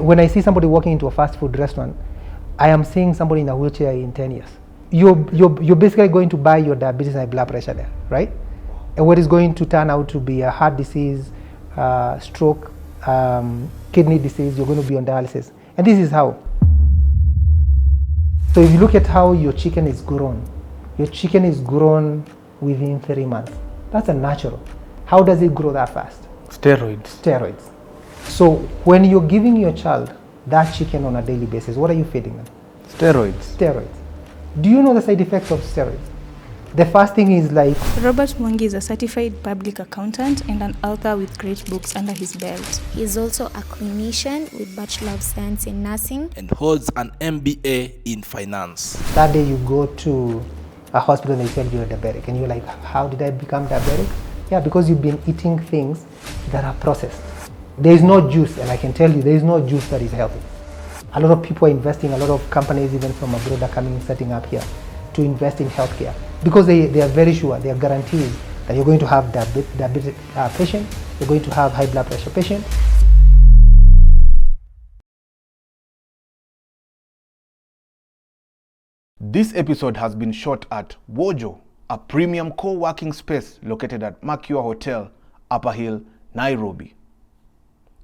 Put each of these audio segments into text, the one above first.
when I see somebody walking into a fast food restaurant, I am seeing somebody in a wheelchair in 10 years. You're basically going to buy your diabetes and high blood pressure there, right? And what is going to turn out to be a heart disease, stroke, kidney disease, you're going to be on dialysis. And this is how. So if you look at how your chicken is grown within 3 months. That's a natural. How does it grow that fast? Steroids. So when you're giving your child that chicken on a daily basis, what are you feeding them? Steroids. Do you know the side effects of steroids? The first thing is like... Robert Mwangi is a certified public accountant and an author with great books under his belt. He is also a clinician with Bachelor of Science in Nursing and holds an MBA in Finance. That day you go to a hospital and they tell you're diabetic and you're like, how did I become diabetic? Yeah, because you've been eating things that are processed. There is no juice, and I can tell you there is no juice that is healthy. A lot of people are investing, a lot of companies even from abroad are coming, setting up here to invest in healthcare because they are very sure, they are guaranteed that you're going to have diabetic patient, you're going to have high blood pressure patient. This episode has been shot at Wojo, a premium co-working space located at Makua Hotel, Upper Hill, Nairobi.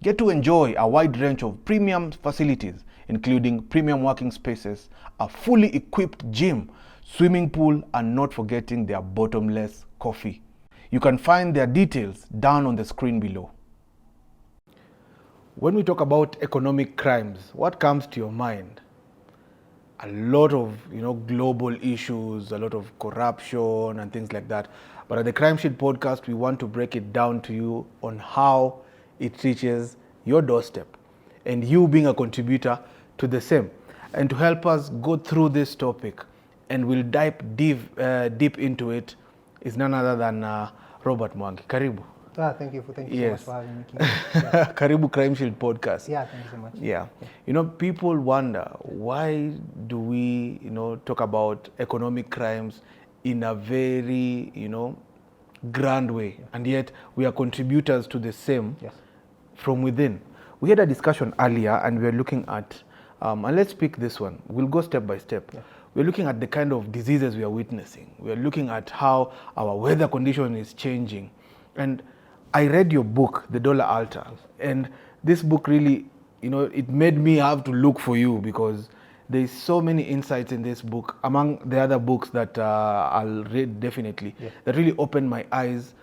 Get to enjoy a wide range of premium facilities, including premium working spaces, a fully equipped gym, swimming pool, and not forgetting their bottomless coffee. You can find their details down on the screen below. When we talk about economic crimes, what comes to your mind? A lot of global issues, a lot of corruption and things like that. But at the Crimeshield podcast, we want to break it down to you on how it reaches your doorstep and you being a contributor to the same. And to help us go through this topic, and we'll dive deep into it, is none other than Robert Mwangi. Karibu. Thank you so much for having me. Yeah. Karibu Crimeshield podcast. Yeah, thank you so much. Yeah. People wonder, why do we, talk about economic crimes in a very, grand way, and yet we are contributors to the same from within. We had a discussion earlier, and we are looking at, and let's pick this one. We'll go step by step. Yeah. We're looking at the kind of diseases we are witnessing. We are looking at how our weather condition is changing. And I read your book, The Dollar Altar, and this book really, it made me have to look for you because there's so many insights in this book, among the other books that I'll read definitely, that really opened my eyes,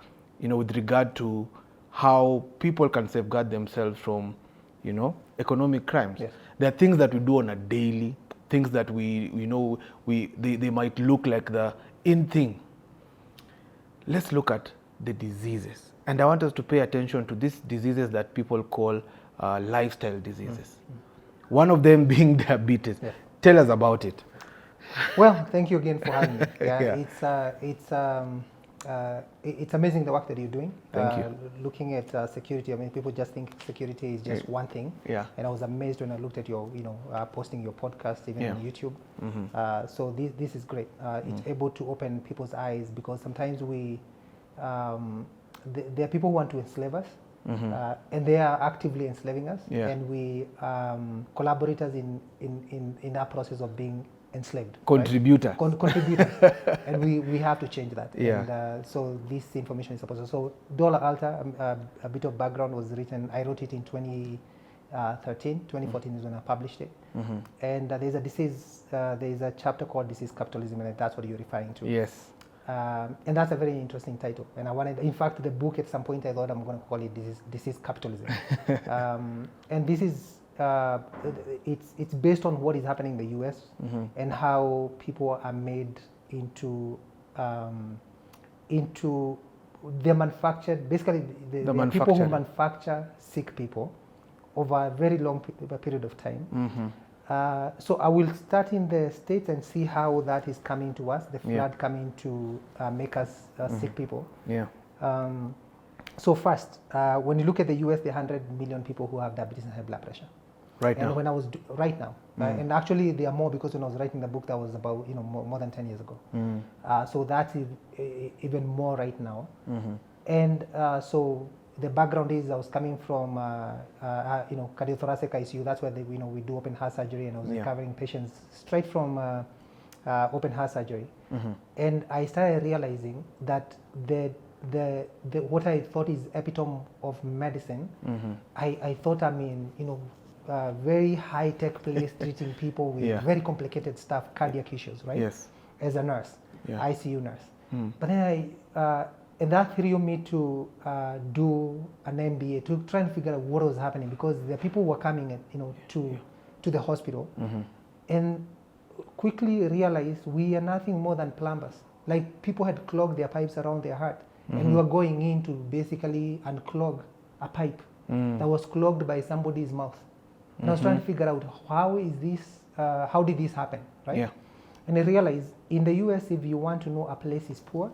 with regard to how people can safeguard themselves from, economic crimes. Yes. There are things that we do on a daily, things that they might look like the in thing. Let's look at the diseases. And I want us to pay attention to these diseases that people call lifestyle diseases. Mm-hmm. One of them being diabetes. Yeah. Tell us about it. Well, thank you again for having me. It's amazing the work that you're doing. Thank you. Looking at security, people just think security is just one thing. Yeah. And I was amazed when I looked at your, posting your podcast even on YouTube. Mm-hmm. So this is great. It's able to open people's eyes because sometimes there are people who want to enslave us, and they are actively enslaving us, and we collaborators in that process of being enslaved. Contributors. Right? Contributors. And we have to change that. Yeah. And so this information is supposed to. So Dollar Altar, a bit of background was written, I wrote it in 2013, 2014 is when I published it. Mm-hmm. And there's a chapter called This is Capitalism, and that's what you're referring to. Yes. And that's a very interesting title. And I wanted, in fact, the book at some point I thought I'm going to call it This is Capitalism. And this is, it's based on what is happening in the US and how people are made into they're manufactured, basically the people who manufacture sick people over a very long period of time. Mm-hmm. So I will start in the States and see how that is coming to us, the flood coming to make us sick people. Yeah. So first, when you look at the US, there are 100 million people who have diabetes and high blood pressure. Right now. When I was and actually there are more because when I was writing the book, that was about more than 10 years ago. So that's even more right now. Mm-hmm. And so the background is I was coming from, cardiothoracic ICU. That's where we do open heart surgery, and I was recovering patients straight from open heart surgery. And I started realizing that the what I thought is epitome of medicine, I thought I'm in very high tech place treating people with very complicated stuff, cardiac issues, right? Yes. As a nurse, ICU nurse. But then and that threw me to do an MBA to try and figure out what was happening, because the people were coming, to the hospital, and quickly realized we are nothing more than plumbers. Like, people had clogged their pipes around their heart, and we were going in to basically unclog a pipe that was clogged by somebody's mouth. And I was trying to figure out how did this happen, right? Yeah. And I realized in the US, if you want to know a place is poor,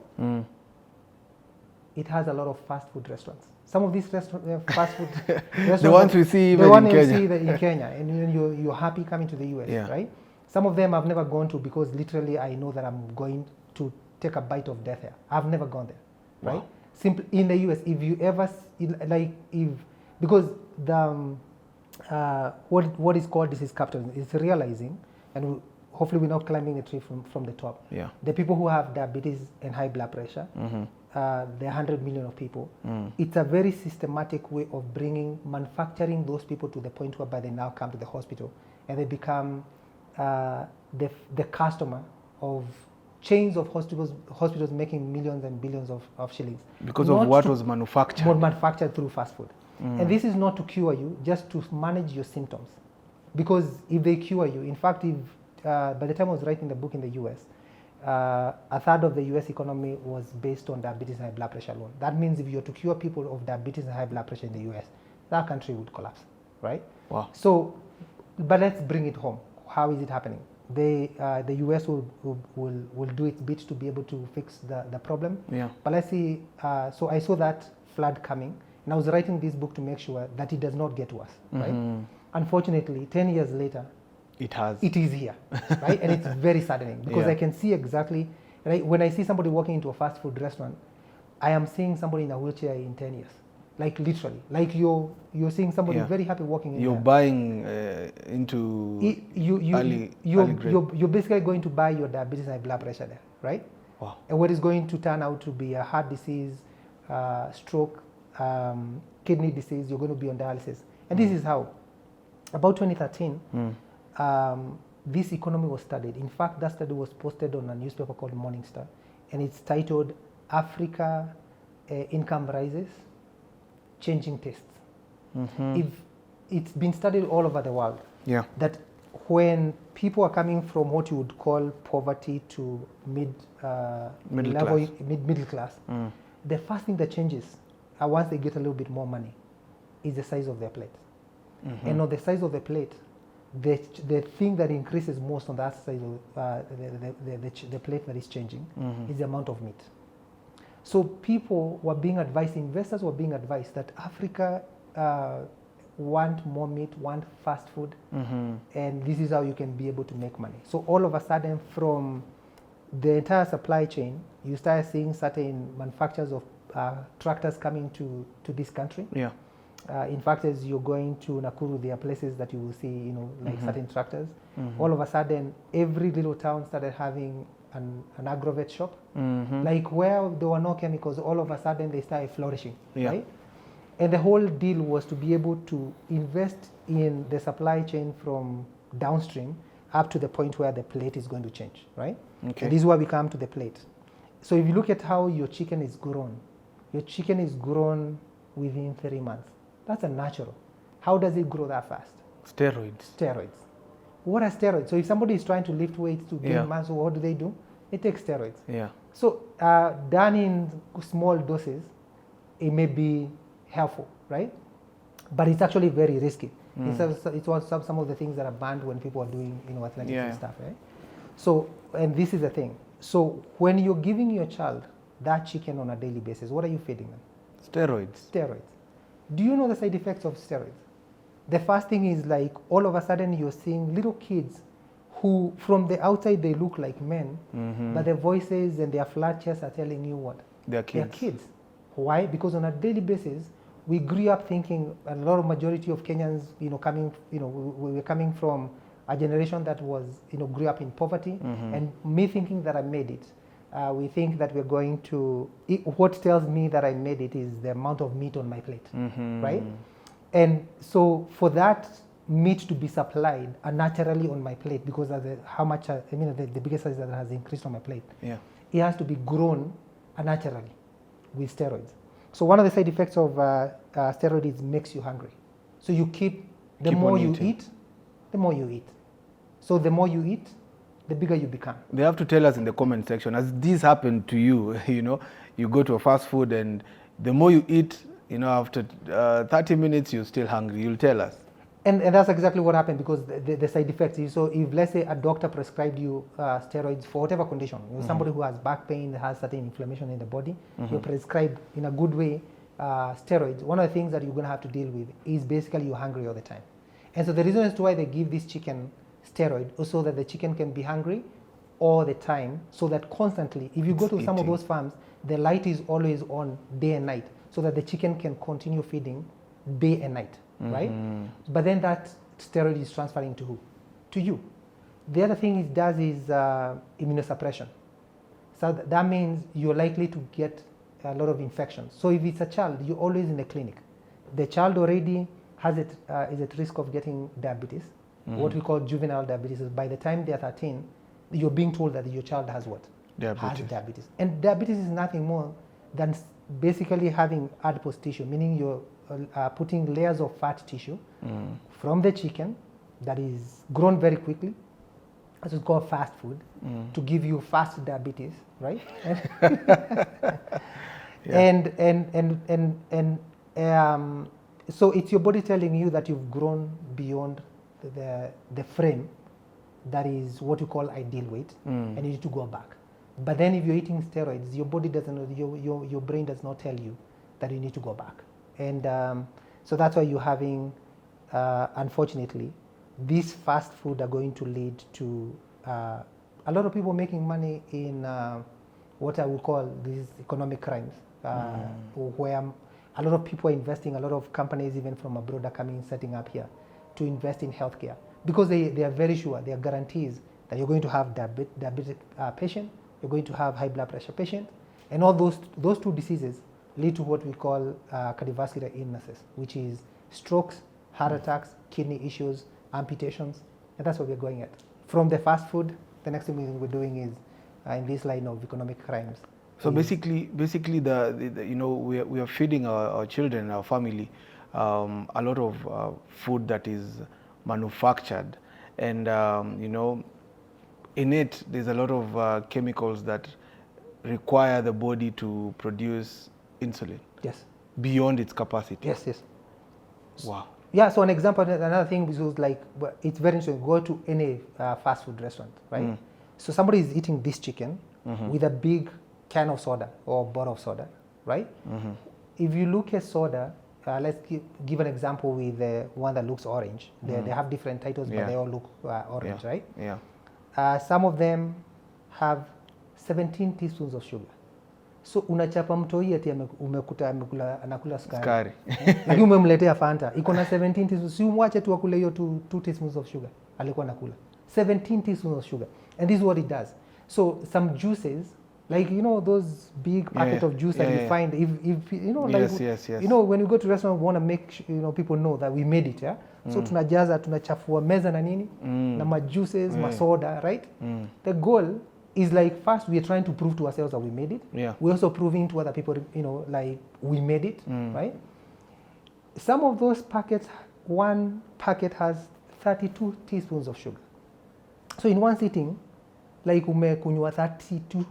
it has a lot of fast food restaurants. Some of these fast food restaurants, the ones we see even in Kenya. In Kenya, and you're happy coming to the US, right? Some of them I've never gone to, because literally I know that I'm going to take a bite of death here. I've never gone there, right? Wow. Simply in the US, if you ever because the what is called disease capitalism is realizing, and hopefully we're not climbing the tree from the top. Yeah. The people who have diabetes and high blood pressure, there are 100 million of people. It's a very systematic way of manufacturing those people to the point whereby they now come to the hospital and they become the customer of chains of hospitals making millions and billions of shillings. Because of what was manufactured. What manufactured through fast food. And this is not to cure you, just to manage your symptoms. Because if they cure you, in fact, if by the time I was writing the book in the US, a third of the US economy was based on diabetes and high blood pressure alone. That means if you were to cure people of diabetes and high blood pressure in the US, that country would collapse, right? Wow. So, but let's bring it home. How is it happening? The US will do its bit to be able to fix the problem. Yeah. But let's see, so I saw that flood coming, and I was writing this book to make sure that it does not get to us, right? Unfortunately, 10 years later, it is here, right? And it's very saddening, because I can see exactly, right? When I see somebody walking into a fast food restaurant, I am seeing somebody in a wheelchair in 10 years. Like, literally, like you're seeing somebody very happy walking in. You're buying into you're basically going to buy your diabetes and high blood pressure there, right? Wow. And what is going to turn out to be a heart disease, stroke, kidney disease, you're going to be on dialysis. And this is how, about 2013, this economy was studied. In fact, that study was posted on a newspaper called Morning Star, and it's titled Africa Income Rises, Changing Tastes. It's been studied all over the world. Yeah. That when people are coming from what you would call poverty to middle class, the first thing that changes once they get a little bit more money is the size of their plate. And on the size of the plate, the thing that increases most on that side of the plate that is changing is the amount of meat. So people were being advised, investors were being advised that Africa want more meat, want fast food, and this is how you can be able to make money. So all of a sudden, from the entire supply chain, you start seeing certain manufacturers of tractors coming to this country. Yeah. In fact, as you're going to Nakuru, there are places that you will see, like certain tractors. All of a sudden, every little town started having an agrovet shop. Like, where there were no chemicals, all of a sudden they started flourishing, right? And the whole deal was to be able to invest in the supply chain from downstream up to the point where the plate is going to change, right? Okay. And this is where we come to the plate. So if you look at how your chicken is grown within 3 months. That's a natural. How does it grow that fast? Steroids. What are steroids? So if somebody is trying to lift weights to gain muscle, what do? They take steroids. Yeah. So done in small doses, it may be helpful, right? But it's actually very risky. It's also some of the things that are banned when people are doing athletics and stuff, right? So, and this is the thing. So when you're giving your child that chicken on a daily basis, what are you feeding them? Steroids. Do you know the side effects of steroids? The first thing is, like, all of a sudden you're seeing little kids who from the outside they look like men, but their voices and their flat chests are telling you what? They're kids. Why? Because on a daily basis, we grew up thinking, a lot of majority of Kenyans, we're coming from a generation that was, grew up in poverty, and me thinking that I made it. We think that we're going to, what tells me that I made it is the amount of meat on my plate, right? And so for that meat to be supplied naturally on my plate, because of the bigger size that has increased on my plate, it has to be grown naturally with steroids. So one of the side effects of steroids makes you hungry. So you keep more you eat, the more you eat. So the more you eat, the bigger you become. They have to tell us in the comment section, has this happened to you? You go to a fast food and the more you eat, after 30 minutes, you're still hungry. You'll tell us. And that's exactly what happened, because the side effects. So if, let's say, a doctor prescribed you steroids for whatever condition, somebody who has back pain, has certain inflammation in the body, you're prescribed in a good way steroids. One of the things that you're going to have to deal with is basically you're hungry all the time. And so the reason as to why they give this chicken steroid, so that the chicken can be hungry all the time, so that constantly, if you go to some of those farms, the light is always on day and night, so that the chicken can continue feeding day and night, right? But then that steroid is transferring to who? To you. The other thing it does is immunosuppression. So that means you're likely to get a lot of infections. So if it's a child, you're always in the clinic. The child already is at risk of getting diabetes, what we call juvenile diabetes. By the time they're 13, you're being told that your child has what? Has diabetes. And diabetes is nothing more than basically having adipose tissue, meaning you're putting layers of fat tissue from the chicken that is grown very quickly, as it's called fast food, to give you fast diabetes, right? So it's your body telling you that you've grown beyond the frame that is what you call ideal weight, and you need to go back. But then if you're eating steroids, your body doesn't know, your brain does not tell you that you need to go back. And so that's why you're having, unfortunately, these fast food are going to lead to a lot of people making money in what I would call these economic crimes, where a lot of people are investing, a lot of companies even from abroad are coming, setting up here to invest in healthcare, because they are very sure, they are guarantees that you're going to have diabetic patient, you're going to have high blood pressure patient, and all those two diseases lead to what we call cardiovascular illnesses, which is strokes, heart attacks, kidney issues, amputations, and that's what we're going at. From the fast food, the next thing we're doing is in this line of economic crimes. So basically, we are feeding our children, our family, a lot of food that is manufactured, and in it there's a lot of chemicals that require the body to produce insulin. Yes. Beyond its capacity. Yes. Wow. Yeah. So an example, another thing was like, it's very interesting. Go to any fast food restaurant, right? So somebody is eating this chicken with a big can of soda or bottle of soda, right? If you look at soda, let's give an example with the one that looks orange. They have different titles, but they all look orange, right? Yeah. Some of them have 17 teaspoons of sugar. So unachapa mtoi ati umekuta anakula sukari. Lakini umemletea Fanta, iko na 17 teaspoons. Si umwache tu akule hiyo 2 teaspoons of sugar. Alikuwa anakula 17 teaspoons of sugar. And this is what it does. So some juices, like those big packet of juice that you find, if yes. When you go to restaurant, we want to make people know that we made it, yeah. So tunajaza, tunachafua meza na nini, na ma juices, masoda, right? The goal is like, first we are trying to prove to ourselves that we made it. We're also proving to other people, like we made it, right? Some of those packets, one packet has 32 teaspoons of sugar. So in one sitting, like umekunywa 32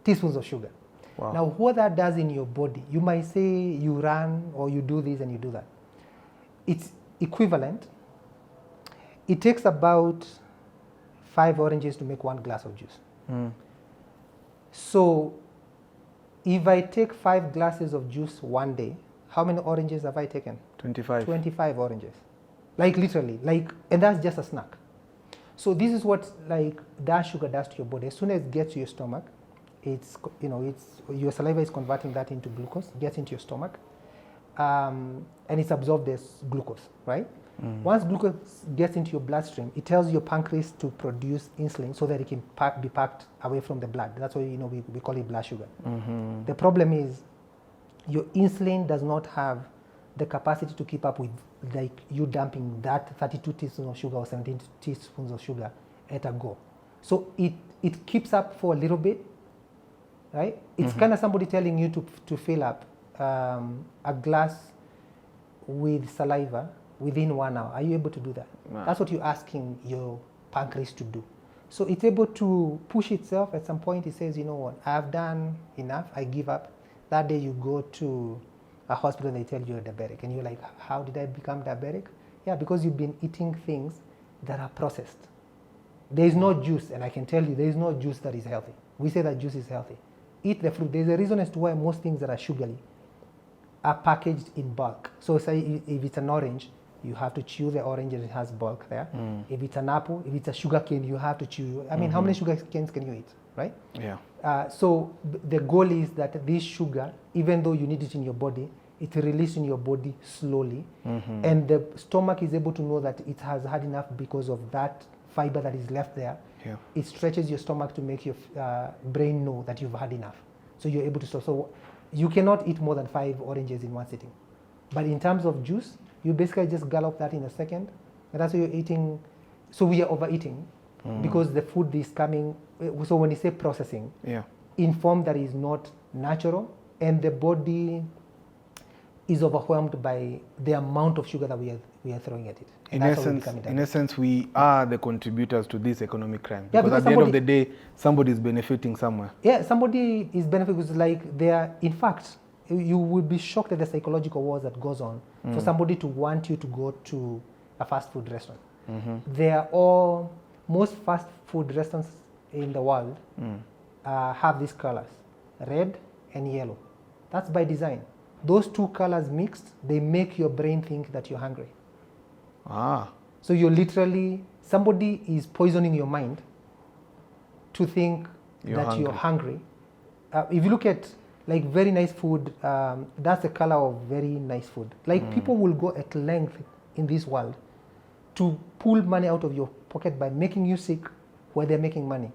teaspoons of sugar. Wow. Now what that does in your body, you might say you run or you do this and you do that. It's equivalent. It takes about 5 oranges to make 1 glass of juice. So if I take 5 glasses of juice one day, how many oranges have I taken? 25. 25 oranges. Like literally, and that's just a snack. So this is what that sugar does to your body. As soon as it gets to your stomach, it's, you know, it's, your saliva is converting that into glucose, gets into your stomach, and it's absorbed as glucose, right? Once glucose gets into your bloodstream, it tells your pancreas to produce insulin so that it can be packed away from the blood. That's why, you know, we call it blood sugar. The problem is your insulin does not have the capacity to keep up with, like, you dumping that 32 teaspoons of sugar or 17 teaspoons of sugar at a go. So it keeps up for a little bit, right? It's kind of somebody telling you to fill up a glass with saliva within 1 hour. Are you able to do that? Wow. That's what you're asking your pancreas to do. So it's able to push itself. At some point it says, you know what, I've done enough, I give up. That day you go to a hospital and they tell you you're diabetic. And you're like, how did I become diabetic? Yeah, because you've been eating things that are processed. There is no juice, and I can tell you there is no juice that is healthy. We say that juice is healthy. Eat the fruit. There's a reason as to why most things that are sugary are packaged in bulk. So say if it's an orange, you have to chew the orange and it has bulk there. If it's an apple, if it's a sugar cane, you have to chew. I mean, how many sugar canes can you eat, right? Yeah. So the goal is that this sugar, even though you need it in your body, it releases in your body slowly. And the stomach is able to know that it has had enough because of that fiber that is left there. Yeah. It stretches your stomach to make your brain know that you've had enough. So you're able to stop. So you cannot eat more than 5 oranges in one sitting. But in terms of juice, you basically just gallop that in a second. And that's why you're eating. So we are overeating because the food is coming. So when you say processing, in form that is not natural, and the body is overwhelmed by the amount of sugar that we are throwing at it. In essence, we are the contributors to this economic crime. Yeah, because at the end of the day, somebody is benefiting somewhere. Yeah, somebody is benefiting because, like, they are, in fact, you will be shocked at the psychological wars that goes on for somebody to want you to go to a fast food restaurant. Most fast food restaurants in the world have these colors, red and yellow. That's by design. Those two colors mixed, they make your brain think that you're hungry. So you're literally, somebody is poisoning your mind to think you're hungry. If you look at, like, very nice food, that's the color of very nice food. Like, people will go at length in this world to pull money out of your pocket by making you sick where they're making money.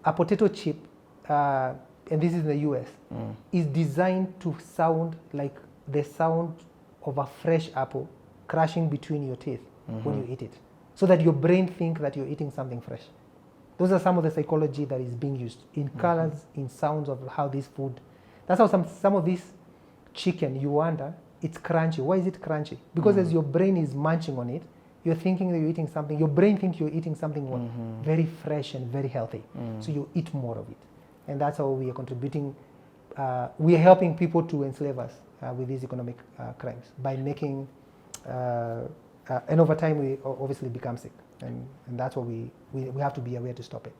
A potato chip, and this is in the US, is designed to sound like the sound of a fresh apple crashing between your teeth when you eat it, so that your brain thinks that you're eating something fresh. Those are some of the psychology that is being used in colors, in sounds of how this food. That's how some of this chicken, you wonder, it's crunchy. Why is it crunchy? Because as your brain is munching on it, you're thinking that you're eating something. Your brain thinks you're eating something very fresh and very healthy. So you eat more of it. And that's how we are contributing. We are helping people to enslave us with these economic crimes by making, and over time we obviously become sick. And that's what we have to be aware to stop it.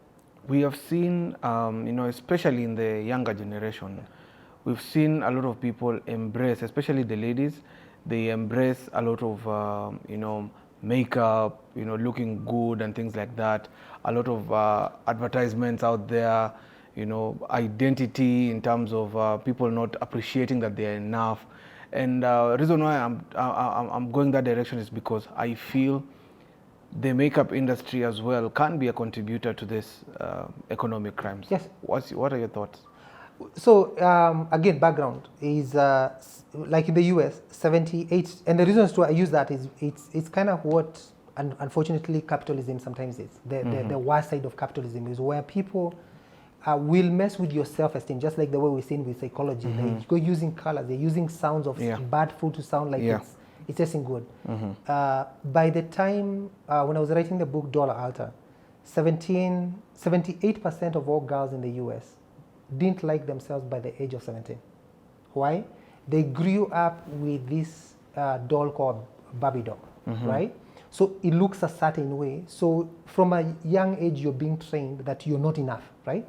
We have seen, especially in the younger generation, we've seen a lot of people embrace, especially the ladies, they embrace a lot of, makeup, looking good and things like that. A lot of advertisements out there, identity in terms of people not appreciating that they're enough. And the reason why I'm going that direction is because I feel the makeup industry as well can be a contributor to this economic crimes. Yes. What are your thoughts? So again, background is like in the US, 78, and the reasons to I use that is it's kind of what unfortunately capitalism sometimes is. The worst side of capitalism is where people will mess with your self-esteem, just like the way we're seeing with psychology. They go using colors, they're using sounds of bad food to sound like it's tasting good. By the time when I was writing the book Dollar Altar, 78% of all girls in the US didn't like themselves by the age of 17. Why? They grew up with this doll called Barbie doll, right? So it looks a certain way. So from a young age, you're being trained that you're not enough, right?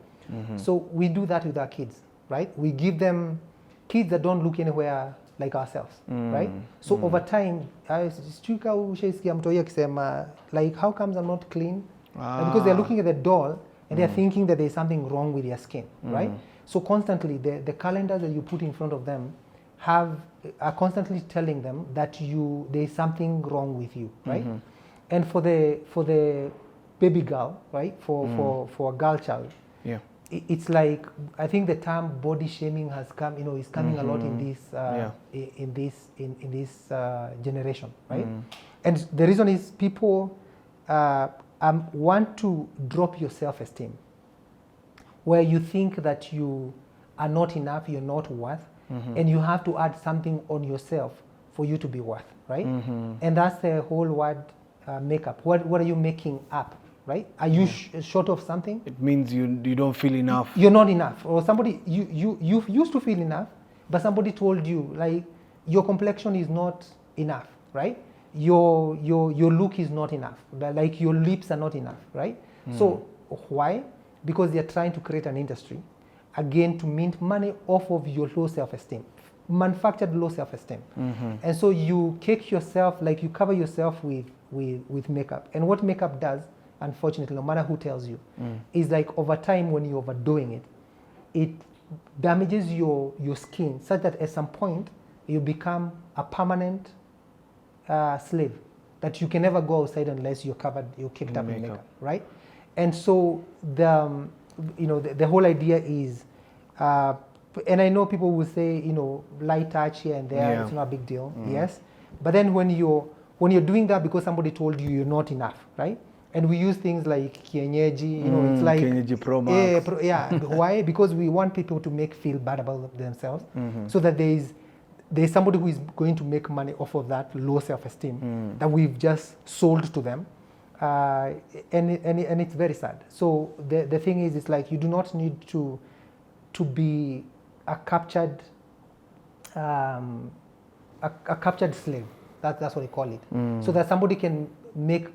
So we do that with our kids, right? We give them kids that don't look anywhere like ourselves, right? So over time, like, how comes I'm not clean? Because they're looking at the doll and they're thinking that there's something wrong with their skin, right? So constantly, the calendars that you put in front of them are constantly telling them that there is something wrong with you, right? And for the baby girl, right, for a girl child, Yeah. it's like, I think the term body shaming has come, is coming a lot in this generation, right? And the reason is people want to drop your self-esteem, where you think that you are not enough, you're not worth, and you have to add something on yourself for you to be worth, right? And that's the whole word makeup. What are you making up, right? Are you short of something? It means you don't feel enough. You're not enough, or somebody you used to feel enough, but somebody told you like your complexion is not enough, right? Your look is not enough, like your lips are not enough, right? So why? Because they're trying to create an industry, again, to mint money off of your low self-esteem, manufactured low self-esteem. And so you cake yourself, like you cover yourself with makeup. And what makeup does, unfortunately, no matter who tells you, is like over time when you're overdoing it, it damages your skin such that at some point you become a permanent slave, that you can never go outside unless you're caked up in makeup, right? And so the whole idea is, and I know people will say, light touch here and there, it's not a big deal, yes. But then when you're doing that because somebody told you you're not enough, right? And we use things like kienyeji, it's like Kienyeji Pro Max. Why? Because we want people to feel bad about themselves, so that there's somebody who is going to make money off of that low self-esteem that we've just sold to them. And it's very sad. So the thing is, it's like you do not need to be a captured slave. That's what they call it. So that somebody can make,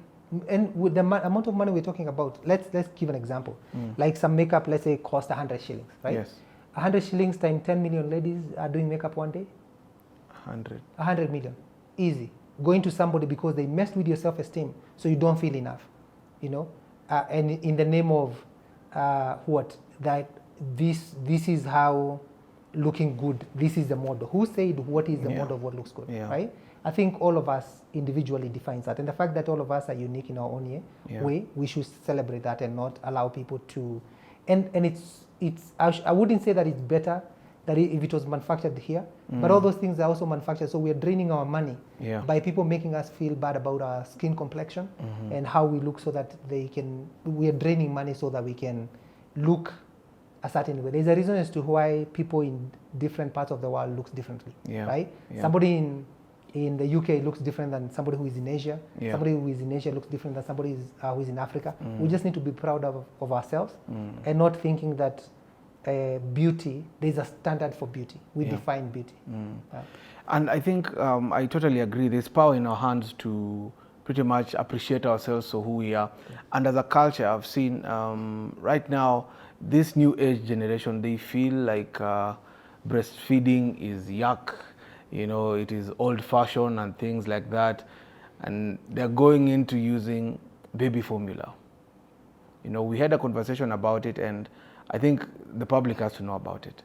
and with the amount of money we're talking about, let's give an example. Like some makeup, let's say, cost 100 shillings, right? Yes. 100 shillings times 10 million ladies are doing makeup one day. 100 million, easy. Going to somebody because they messed with your self-esteem, so you don't feel enough, and in the name of that this is how looking good, this is the model. Who said what is the model of what looks good, right? I think all of us individually defines that, and the fact that all of us are unique in our own way, we should celebrate that and not allow people to, and I wouldn't say that it's better that if it was manufactured here, but all those things are also manufactured, so we are draining our money by people making us feel bad about our skin complexion and how we look, so that we are draining money so that we can look a certain way. There's a reason as to why people in different parts of the world looks differently, right? Somebody in the UK looks different than somebody who is in Asia. Somebody who is in Asia looks different than somebody who is in Africa. We just need to be proud of ourselves and not thinking that beauty, there's a standard for beauty. We define beauty. And I think I totally agree. There's power in our hands to pretty much appreciate ourselves for who we are. And as a culture, I've seen right now, this new age generation, they feel like breastfeeding is yuck. It is old fashioned and things like that. And they're going into using baby formula. We had a conversation about it, and I think the public has to know about it.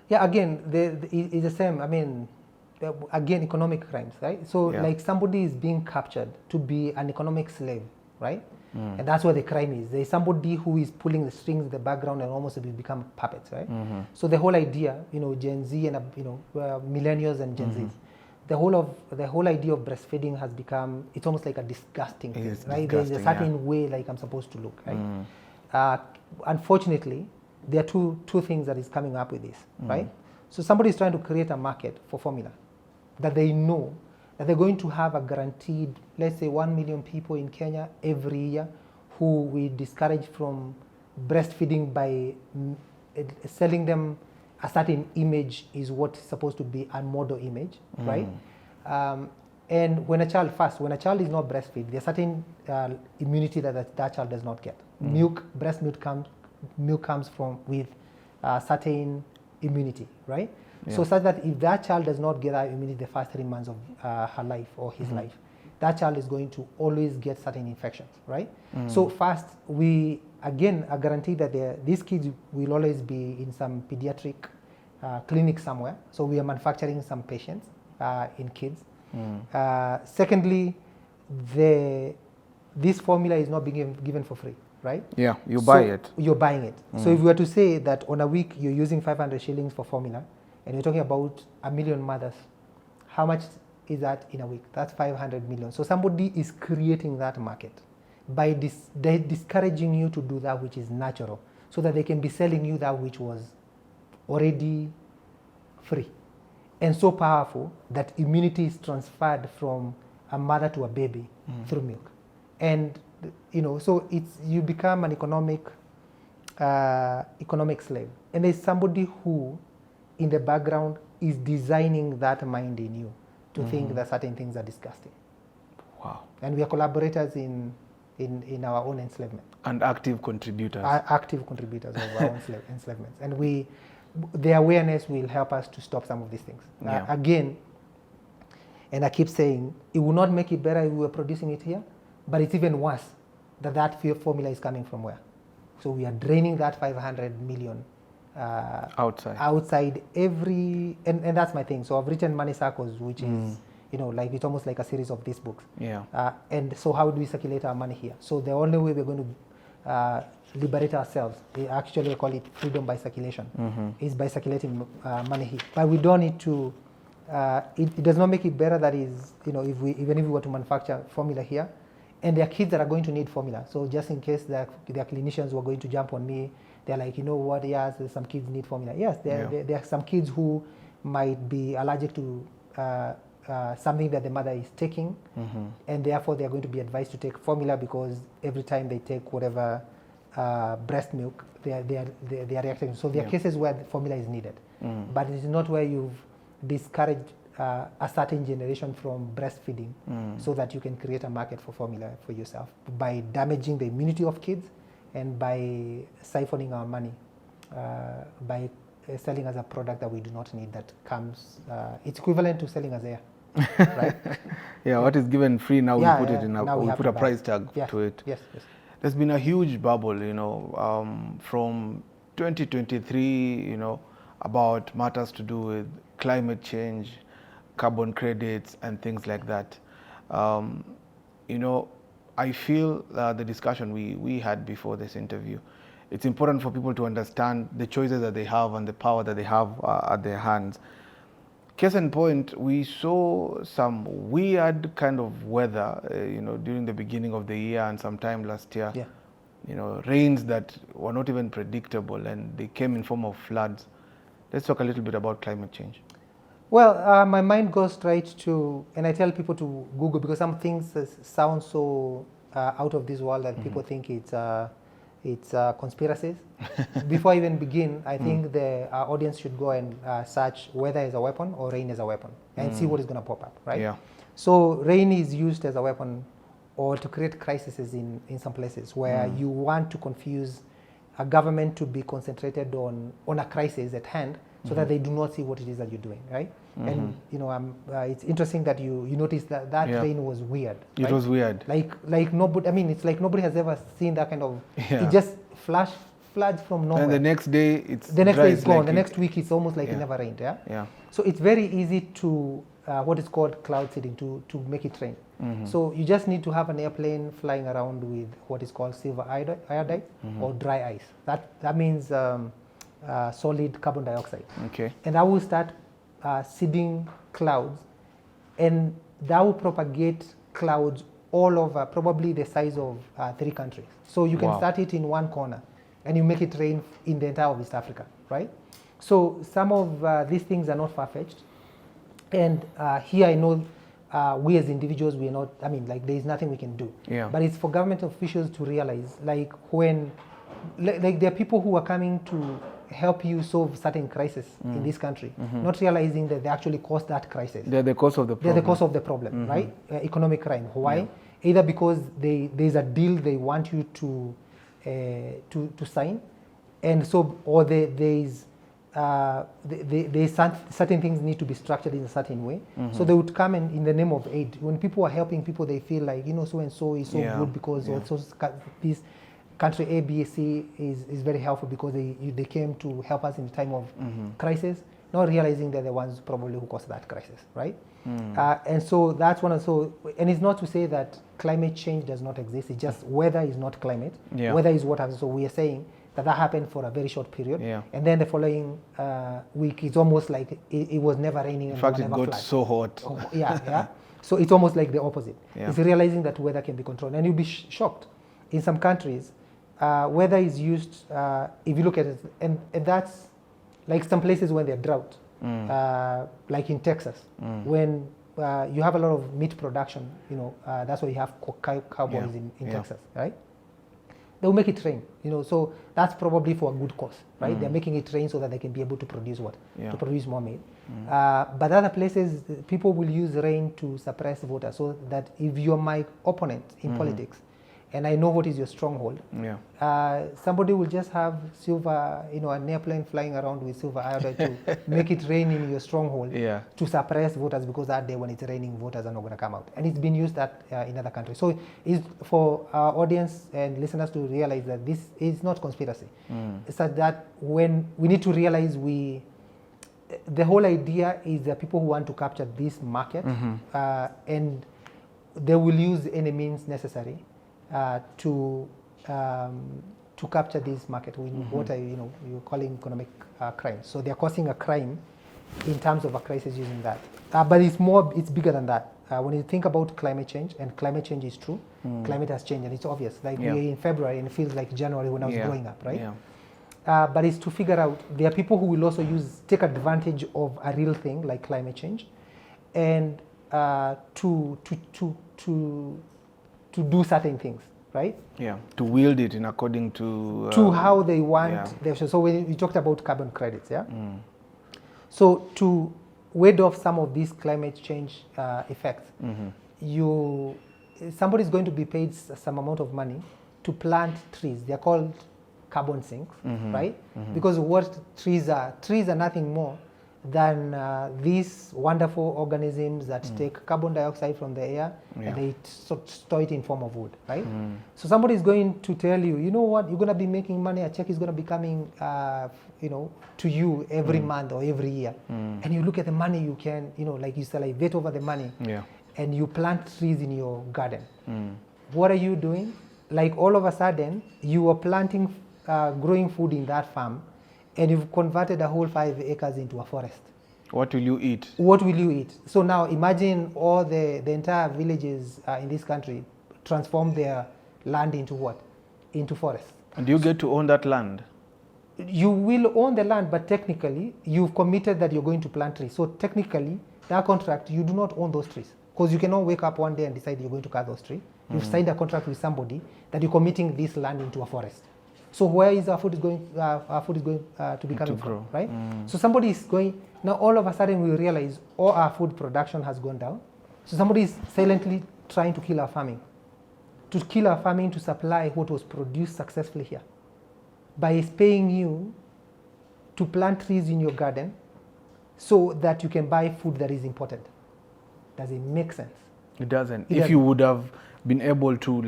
Yeah, again, it's the same. I mean, again, economic crimes, right? So like somebody is being captured to be an economic slave, right? And that's where the crime is. There's somebody who is pulling the strings in the background and almost become puppets, right? So the whole idea, Gen Z and millennials and Gen Zs, the whole idea of breastfeeding has become, it's almost like a disgusting thing, right? There's a certain way like I'm supposed to look, right? Unfortunately, there are two things that is coming up with this, right? So somebody is trying to create a market for formula that they know that they're going to have a guaranteed, let's say 1 million people in Kenya every year who we discourage from breastfeeding by selling them a certain image is what's supposed to be a model image, right? And when a child is not breastfed, there's certain immunity that child does not get. Breast milk comes with certain immunity, right? So such that if that child does not get that immunity the first 3 months of her life or his life, that child is going to always get certain infections, right? So first, we again, I guarantee that these kids will always be in some pediatric clinic somewhere. So we are manufacturing some patients in kids. Secondly, this formula is not being given for free, right? Yeah, you buy it. You're buying it. So if we were to say that on a week you're using 500 shillings for formula, and you're talking about 1 million mothers, how much is that in a week? That's 500 million. So somebody is creating that market by discouraging you to do that which is natural, so that they can be selling you that which was already free and so powerful that immunity is transferred from a mother to a baby through milk. And so you become an economic slave. And there's somebody who in the background is designing that mind in you to think that certain things are disgusting. Wow. And we are collaborators in our own enslavement. And active contributors. Active contributors of our own enslavements. And the awareness will help us to stop some of these things. Yeah. Again, and I keep saying, it will not make it better if we were producing it here, but it's even worse that formula is coming from where? So we are draining that 500 million outside every, and that's my thing. So I've written Money Circles, which is, like it's almost like a series of these books. Yeah. And so how do we circulate our money here? So the only way we're going to liberate ourselves, we actually call it freedom by circulation, is by circulating money here. But we don't need to, it does not make it better that is, even if we were to manufacture formula here, and there are kids that are going to need formula. So just in case their clinicians were going to jump on me, they're like, you know what, yes, some kids need formula. Yes, there are some kids who might be allergic to something that the mother is taking, and therefore they're going to be advised to take formula because every time they take whatever breast milk, they are reacting. So there are cases where the formula is needed, but it is not where you've discouraged a certain generation from breastfeeding so that you can create a market for formula for yourself by damaging the immunity of kids and by siphoning our money by selling as a product that we do not need, that comes, it's equivalent to selling as air, right? What is given free now, we put it in we put a price tag to it. Yes. There's been a huge bubble, from 2023, about matters to do with climate change, carbon credits, and things like that. I feel the discussion we had before this interview, it's important for people to understand the choices that they have and the power that they have at their hands. Case in point, we saw some weird kind of weather, during the beginning of the year and sometime last year. Yeah. Rains that were not even predictable, and they came in form of floods. Let's talk a little bit about climate change. Well, my mind goes right to, and I tell people to Google, because some things sound so out of this world that people think it's conspiracies. Before I even begin, I think the audience should go and search weather as a weapon or rain as a weapon and see what is going to pop up, right? Yeah. So rain is used as a weapon or to create crises in some places where you want to confuse a government to be concentrated on a crisis at hand, so that they do not see what it is that you're doing, right? And it's interesting that you noticed that rain was weird. It was weird. Like nobody. I mean, it's like nobody has ever seen that kind of. It just floods from nowhere. And the next day it's gone. Like the next week it's almost like it never rained. Yeah. So it's very easy to what is called cloud seeding to make it rain. So you just need to have an airplane flying around with what is called silver iodide or dry ice. That means solid carbon dioxide. Okay. And that will start seeding clouds, and that will propagate clouds all over, probably the size of 3 countries. So you can start it in one corner, and you make it rain in the entire of East Africa, right? So some of these things are not far-fetched, and here I know we as individuals, we are not, there is nothing we can do. Yeah. But it's for government officials to realize, when there are people who are coming to help you solve certain crises in this country, not realizing that they actually caused that crisis. They're the cause of the problem. They're the cause of the problem, right? Economic crime. Why? Yeah. Either because there's a deal they want you to sign, and so, or there's certain things need to be structured in a certain way. So they would come in the name of aid. When people are helping people, they feel like, so and so is so good because also this. country A, B, C is very helpful because they came to help us in the time of crisis, not realizing they're the ones probably who caused that crisis, right? And so that's one. And it's not to say that climate change does not exist. It's just weather is not climate. Yeah. Weather is what happens. So we are saying that happened for a very short period, and then the following week it's almost like it was never raining. In fact, it got so hot. Oh, yeah. So it's almost like the opposite. Yeah. It's realizing that weather can be controlled, and you'll be shocked. In some countries, weather is used. If you look at it, and that's like some places when they're drought, like in Texas, when you have a lot of meat production. That's why you have cowboys in Texas, right? They'll make it rain, so that's probably for a good cause, right? They're making it rain so that they can be able to produce to produce more meat. But other places, people will use rain to suppress voters, so that if you're my opponent in politics, and I know what is your stronghold, somebody will just have silver, an airplane flying around with silver iodide to make it rain in your stronghold to suppress voters, because that day when it's raining, voters are not going to come out. And it's been used that in other countries. So it's for our audience and listeners to realize that this is not conspiracy. It's that when we need to realize the whole idea is that people who want to capture this market, and they will use any means necessary to capture this market, what are you're calling economic crime. So they're causing a crime in terms of a crisis using that. But it's bigger than that. When you think about climate change, and climate change is true, climate has changed, and it's obvious. Like we're in February, and it feels like January when I was growing up, right? But it's to figure out, there are people who will also take advantage of a real thing like climate change, and to do certain things, right? Yeah, to wield it in according to how they want. So when you talked about carbon credits, so to ward off some of these climate change effects, somebody is going to be paid some amount of money to plant trees. They're called carbon sinks, right? Because what trees are nothing more than these wonderful organisms that take carbon dioxide from the air and they store it in form of wood, right? So somebody is going to tell you, you know what, you're going to be making money, a check is going to be coming to you every month or every year. And you look at the money you can, like you salivate over the money, and you plant trees in your garden. What are you doing? Like all of a sudden, you are planting, growing food in that farm, and you've converted a whole 5 acres into a forest. What will you eat? What will you eat? So now imagine all the entire villages in this country transform their land into what? Into forest. And do you get to own that land? You will own the land, but technically you've committed that you're going to plant trees. So technically, that contract, you do not own those trees, because you cannot wake up one day and decide you're going to cut those trees. You've signed a contract with somebody that you're committing this land into a forest. So where is our food is going? Our food is going to be coming from, right? So somebody is going now. All of a sudden, we realize all our food production has gone down. So somebody is silently trying to kill our farming, to supply what was produced successfully here, by paying you to plant trees in your garden, so that you can buy food that is imported. Does it make sense? It doesn't. If you would have been able to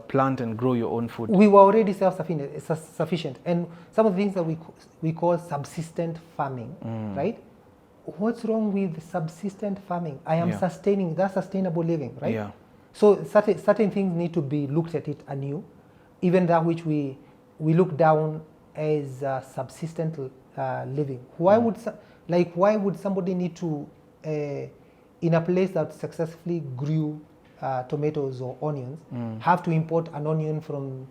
plant and grow your own food. We were already self-sufficient. And some of the things that we call subsistent farming, right? What's wrong with subsistent farming? I am sustaining, that's sustainable living, right? Yeah. So certain things need to be looked at it anew, even that which we look down as subsistent living. Why would somebody need to, in a place that successfully grew tomatoes or onions, have to import an onion from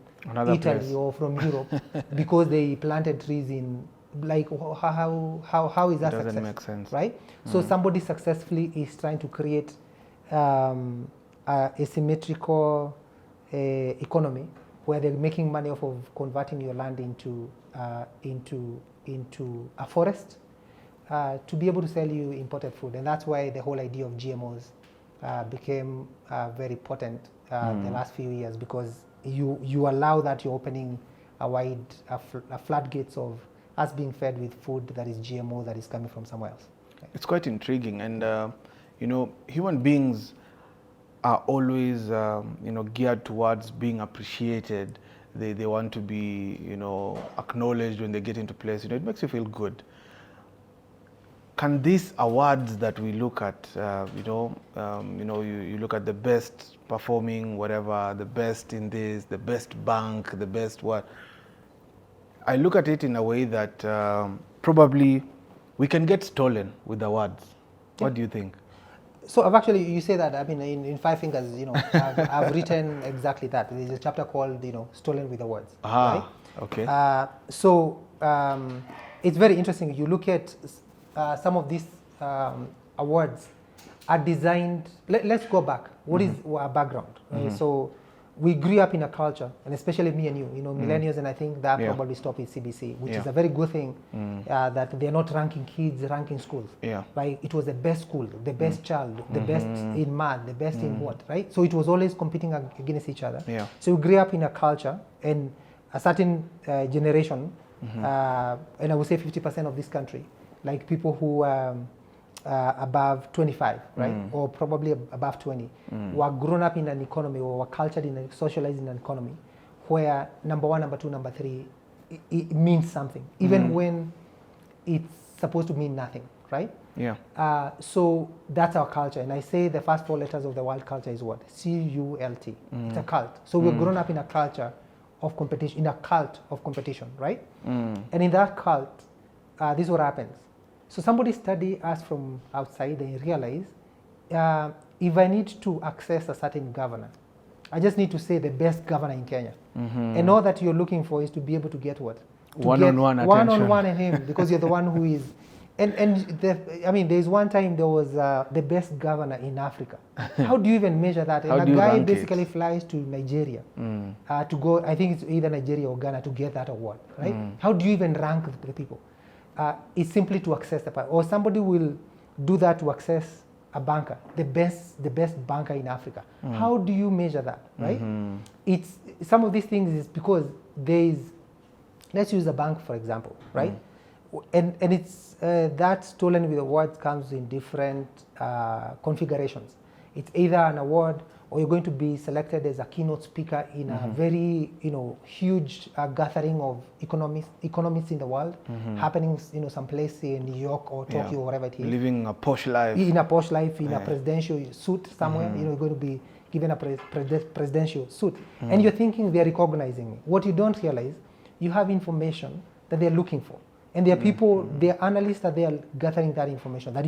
Italy or from Europe because they planted trees in, how is that success? Doesn't make sense, right? So somebody successfully is trying to create a symmetrical economy where they're making money off of converting your land into a forest to be able to sell you imported food. And that's why the whole idea of GMOs became very potent the last few years, because you allow that, you're opening a floodgates of us being fed with food that is GMO, that is coming from somewhere else. Okay. It's quite intriguing, and human beings are always geared towards being appreciated they want to be, acknowledged when they get into place. It makes you feel good. Can these awards that we look at, you look at the best performing, whatever, the best in this, the best bank, the best what, I look at it in a way that probably we can get stolen with awards. What do you think? So I've actually, you say that, I mean, in Five Fingers, I've written exactly that. There's a chapter called, Stolen with Awards. Ah, right? Okay. It's very interesting. You look at some of these awards are designed, let's go back. What is our background? So we grew up in a culture, and especially me and you, millennials, and I think that probably stopped with CBC, which is a very good thing, that they're not ranking kids, ranking schools. Yeah. Right? It was the best school, the best child, the best in math, the best in what, right? So it was always competing against each other. Yeah. So we grew up in a culture, and a certain generation, and I would say 50% of this country, like people who above 25, right? Or probably above 20, were grown up in an economy, or were cultured in socialized in an economy where number one, number two, number three, it means something, even when it's supposed to mean nothing, right? Yeah. So that's our culture. And I say the first four letters of the word culture is what? C-U-L-T. It's a cult. So we're grown up in a culture of competition, in a cult of competition, right? And in that cult, this is what happens. So somebody study us from outside, they realize if I need to access a certain governor, I just need to say the best governor in Kenya. And all that you're looking for is to be able to get what? One-on-one attention. One-on-one in him, because you're the one who is. There's one time there was the best governor in Africa. How do you even measure that? And a guy basically flies to Nigeria to go, I think it's either Nigeria or Ghana, to get that award, right? How do you even rank the people? It's simply to access the power. Or somebody will do that to access a banker, the best banker in Africa. How do you measure that, right? It's some of these things is because there is, let's use a bank for example, right? And it's that Stolen with Awards comes in different configurations. It's either an award, or you're going to be selected as a keynote speaker in a very, huge gathering of economists in the world, happening, someplace in New York or Tokyo or whatever it is. Living a posh life. In a posh life, in a presidential suit somewhere, you're going to be given a presidential suit. And you're thinking they're recognizing me. What you don't realize, you have information that they're looking for. And there are people, there are analysts that they are gathering that information that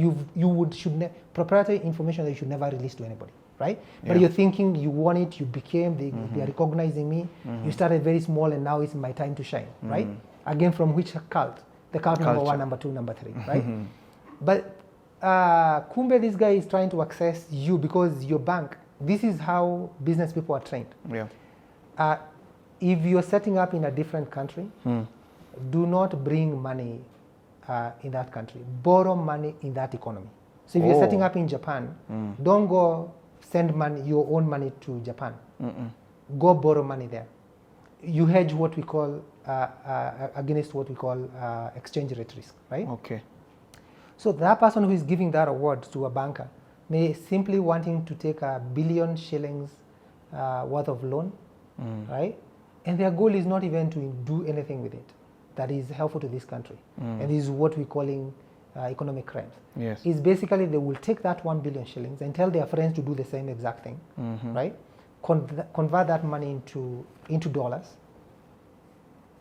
proprietary information that you should never release to anybody, right? But you're thinking you want it, you became, they are recognizing me. You started very small and now it's my time to shine, right? Again, from which cult? The cult number one, number two, number three, right? But Kumbe, this guy is trying to access you because your bank, this is how business people are trained. Yeah. If you're setting up in a different country, do not bring money in that country. Borrow money in that economy. So if you're setting up in Japan, don't go send money, your own money to Japan. Go borrow money there. You hedge what we call, against what we call exchange rate risk, right? Okay. So that person who is giving that award to a banker may simply wanting to take 1 billion shillings worth of loan, right? And their goal is not even to do anything with it that is helpful to this country. And this is what we're calling economic crimes. Yes. Is basically they will take that 1 billion shillings and tell their friends to do the same exact thing, right? Convert that money into dollars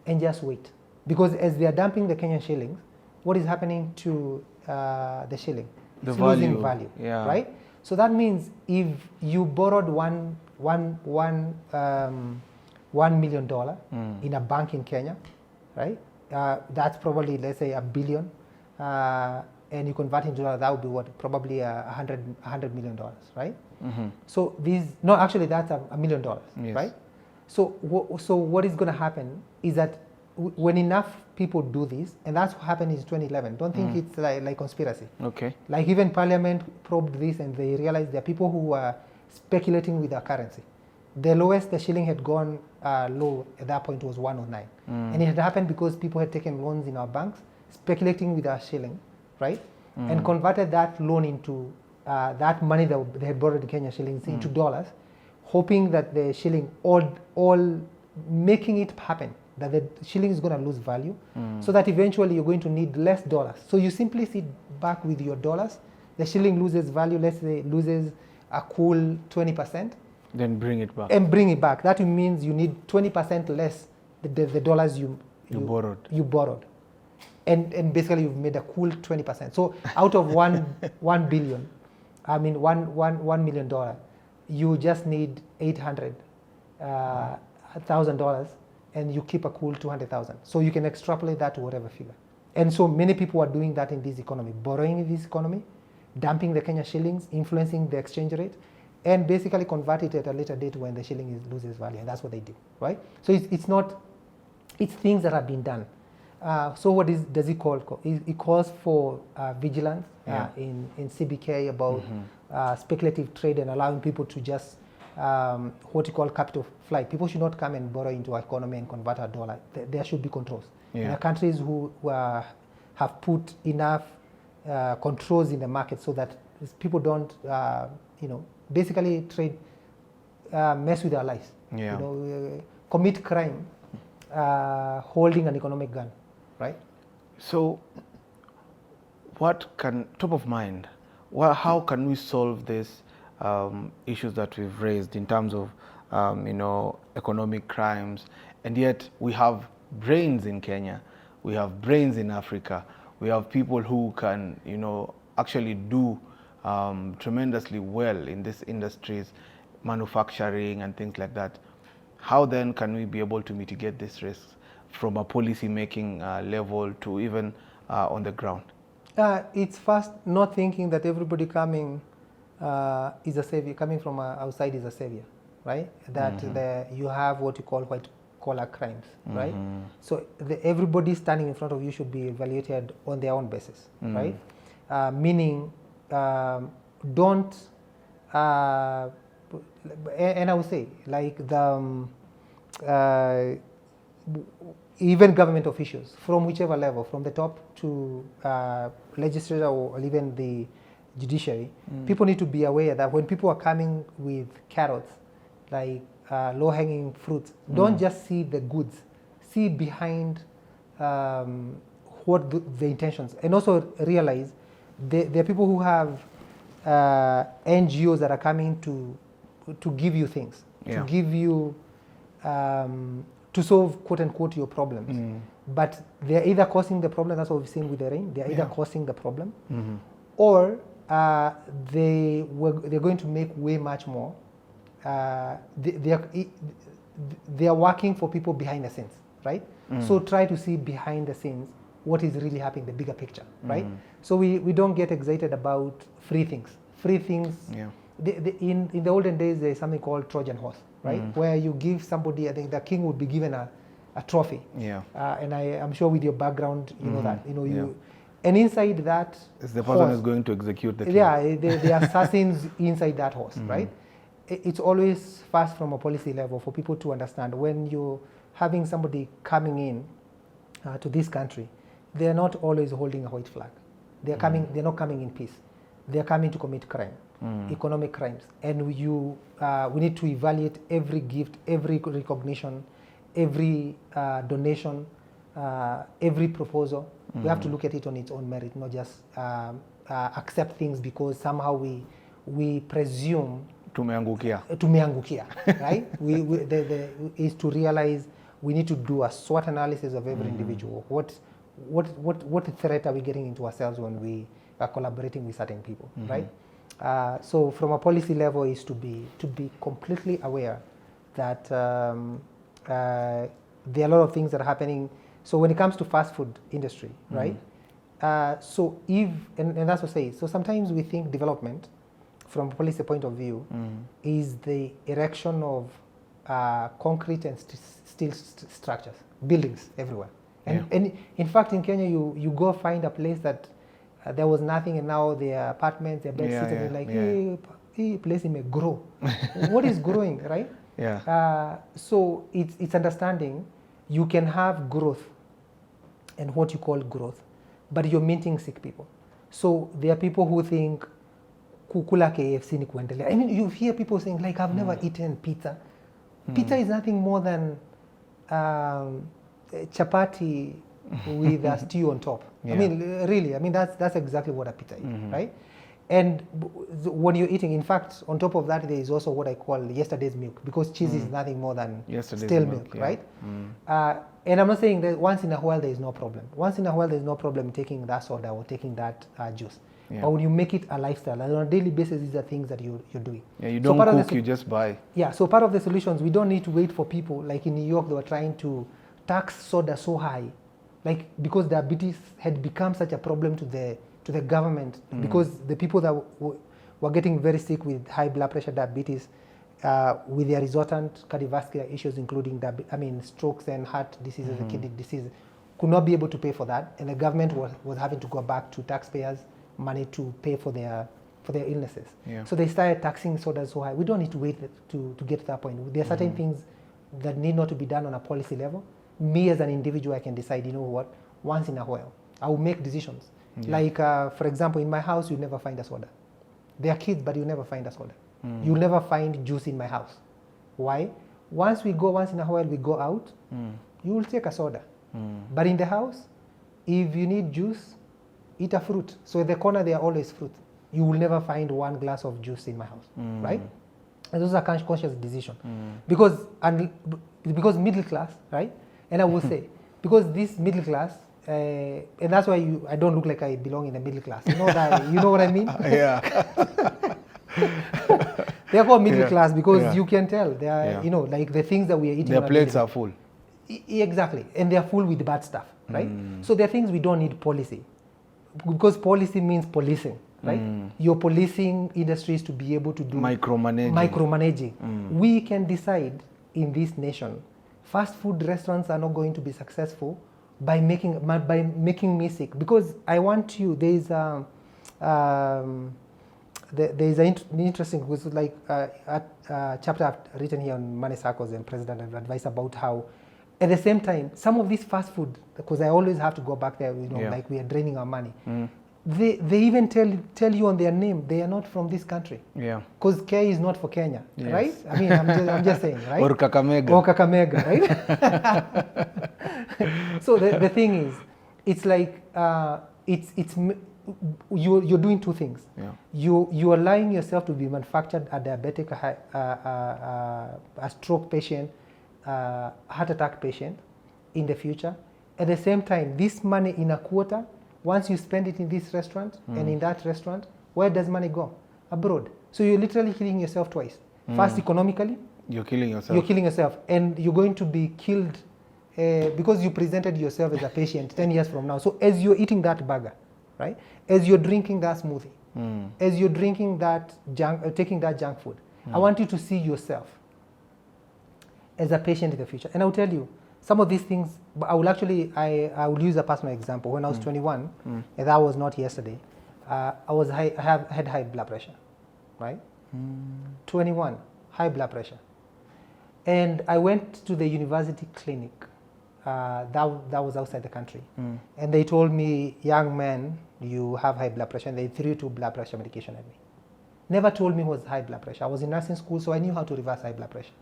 and just wait. Because as they are dumping the Kenyan shillings, what is happening to the shilling? It's losing value, right? So that means if you borrowed $1 million in a bank in Kenya, right? That's probably, let's say, $1 billion, and you convert into dollars, that would be what? Probably $100 million, right? So actually that's $1 million, right? So what is going to happen is that when enough people do this, and that's what happened in 2011. Don't think it's like conspiracy. Okay. Like even Parliament probed this, and they realized there are people who are speculating with their currency. The lowest the shilling had gone low at that point was 109. And it had happened because people had taken loans in our banks, speculating with our shilling, right? And converted that loan into that money that they had borrowed in Kenya shillings into dollars, hoping that the shilling, all making it happen, that the shilling is going to lose value, so that eventually you're going to need less dollars. So you simply sit back with your dollars, the shilling loses value, let's say loses a cool 20%. Then bring it back. And bring it back. That means you need 20% less the dollars you borrowed. And basically you've made a cool 20%. So out of $1 million, you just need $800,000, and you keep a cool 200,000. So you can extrapolate that to whatever figure. And so many people are doing that in this economy, borrowing in this economy, dumping the Kenya shillings, influencing the exchange rate, and basically convert it at a later date when the shilling loses value, and that's what they do, right? So it's things that have been done. So what does it call? It calls for vigilance in CBK about speculative trade and allowing people to just what you call capital flight. People should not come and borrow into our economy and convert our dollar. There should be controls. There are countries who have put enough controls in the market so that people don't, basically trade, mess with our lives. Commit crime, holding an economic gun, right? So, top of mind, how can we solve these issues that we've raised in terms of, economic crimes, and yet we have brains in Kenya, we have brains in Africa, we have people who can, actually do tremendously well in these industries, manufacturing and things like that. How then can we be able to mitigate these risks from a policy making level to even on the ground? It's first not thinking that everybody coming is a savior, coming from outside is a savior, right? That you have what you call white collar crimes, right? So everybody standing in front of you should be evaluated on their own basis, right? Meaning, don't, and I would say, like even government officials, from whichever level, from the top to legislature or even the judiciary, people need to be aware that when people are coming with carrots, like low-hanging fruits, don't just see the goods, see behind what the intentions, and also realize there are people who have NGOs that are coming to give you things, to give you, to solve quote-unquote your problems. But they're either causing the problem, that's what we've seen with the rain, they're either causing the problem, or they're going to make way much more. They are working for people behind the scenes, right? So try to see behind the scenes what is really happening, the bigger picture, right? So we don't get excited about free things. Free things, in the olden days, there's something called Trojan horse, right? Where you give somebody, I think the king would be given a trophy. And I'm sure with your background, you know that. And inside that it's the person who's going to execute the king. The assassins inside that horse, right? It's always fast from a policy level for people to understand when you're having somebody coming in to this country, they're not always holding a white flag. They're not coming in peace. They're coming to commit crime, economic crimes. And we need to evaluate every gift, every recognition, every donation, every proposal. We have to look at it on its own merit, not just accept things because somehow we presume tumeangukia, right? Is to realize we need to do a SWOT analysis of every individual. What threat are we getting into ourselves when we are collaborating with certain people, right? So from a policy level is to be completely aware that there are a lot of things that are happening. So when it comes to fast food industry, right? So and that's what I say. So sometimes we think development, from a policy point of view, is the erection of concrete and steel structures, buildings everywhere. And in fact, in Kenya, you go find a place that there was nothing, and now there are apartments, there are bed sitters, like, hey, place may grow. What is growing, right? So it's understanding you can have growth and what you call growth, but you're minting sick people. So there are people who think kukula KFC ni kuendelea. I mean, you hear people saying, like, I've never eaten pizza. Pizza is nothing more than chapati with a stew on top. Yeah. I mean, really, I mean, that's exactly what a pita is, right? And when you're eating, in fact, on top of that, there is also what I call yesterday's milk, because cheese is nothing more than Yesterday's stale milk, milk, yeah. right? And I'm not saying that once in a while there is no problem. Once in a while there is no problem taking that soda or taking that juice. Yeah. But when you make it a lifestyle, and on a daily basis, these are things that you're doing. Yeah, you So don't part of cook, the you just buy. Yeah, so part of the solutions, we don't need to wait for people, like in New York, they were trying to tax soda so high, like because diabetes had become such a problem to the government, because the people that were getting very sick with high blood pressure, diabetes, with their resultant cardiovascular issues, including strokes and heart diseases and kidney disease, could not be able to pay for that, and the government was having to go back to taxpayers' money to pay for their illnesses. Yeah. So they started taxing soda so high. We don't need to wait to get to that point. There are certain things that need not to be done on a policy level. Me as an individual, I can decide, you know what, once in a while, I will make decisions. Yeah. Like, for example, in my house, you'll never find a soda. There are kids, but you'll never find a soda. You'll never find juice in my house. Why? Once in a while we go out, you will take a soda. But in the house, if you need juice, eat a fruit. So in the corner, there are always fruit. You will never find one glass of juice in my house, right? And those are conscious decision. Because middle class, right? And I will say, because this middle class, and that's why I don't look like I belong in the middle class. You know that? You know what I mean? Yeah. They're called middle class because Yeah. you can tell they are, you know, like the things that we are eating. Their plates are full. Exactly, and they are full with bad stuff, right? So there are things we don't need policy, because policy means policing, right? You're policing industries to be able to do micromanaging. We can decide in this nation, fast food restaurants are not going to be successful by making me sick. Because I want you, there's an interesting, was like a chapter I've written here on money circles and president advice about how, at the same time, some of this fast food, because I always have to go back there, you know, like we are draining our money. They even tell you on their name they are not from this country. Yeah. Because K is not for Kenya, right? I mean, I'm just saying, right? Or Kakamega. Or Kakamega, right? So the thing is, it's like you're doing two things. Yeah. You are allowing yourself to be manufactured a diabetic, a stroke patient, heart attack patient in the future. At the same time, this money in a quarter, once you spend it in this restaurant and in that restaurant, where does money go? Abroad. So you're literally killing yourself twice. First, economically. You're killing yourself. And you're going to be killed because you presented yourself as a patient 10 years from now. So as you're eating that burger, right? As you're drinking that smoothie, as you're drinking that taking that junk food, I want you to see yourself as a patient in the future. And I'll tell you, some of these things, I will use a personal example. When I was 21, and that was not yesterday, I had high blood pressure, right? 21, high blood pressure. And I went to the university clinic, that was outside the country. And they told me, young man, you have high blood pressure, and they threw 2 blood pressure medication at me. Never told me it was high blood pressure. I was in nursing school, so I knew how to reverse high blood pressure.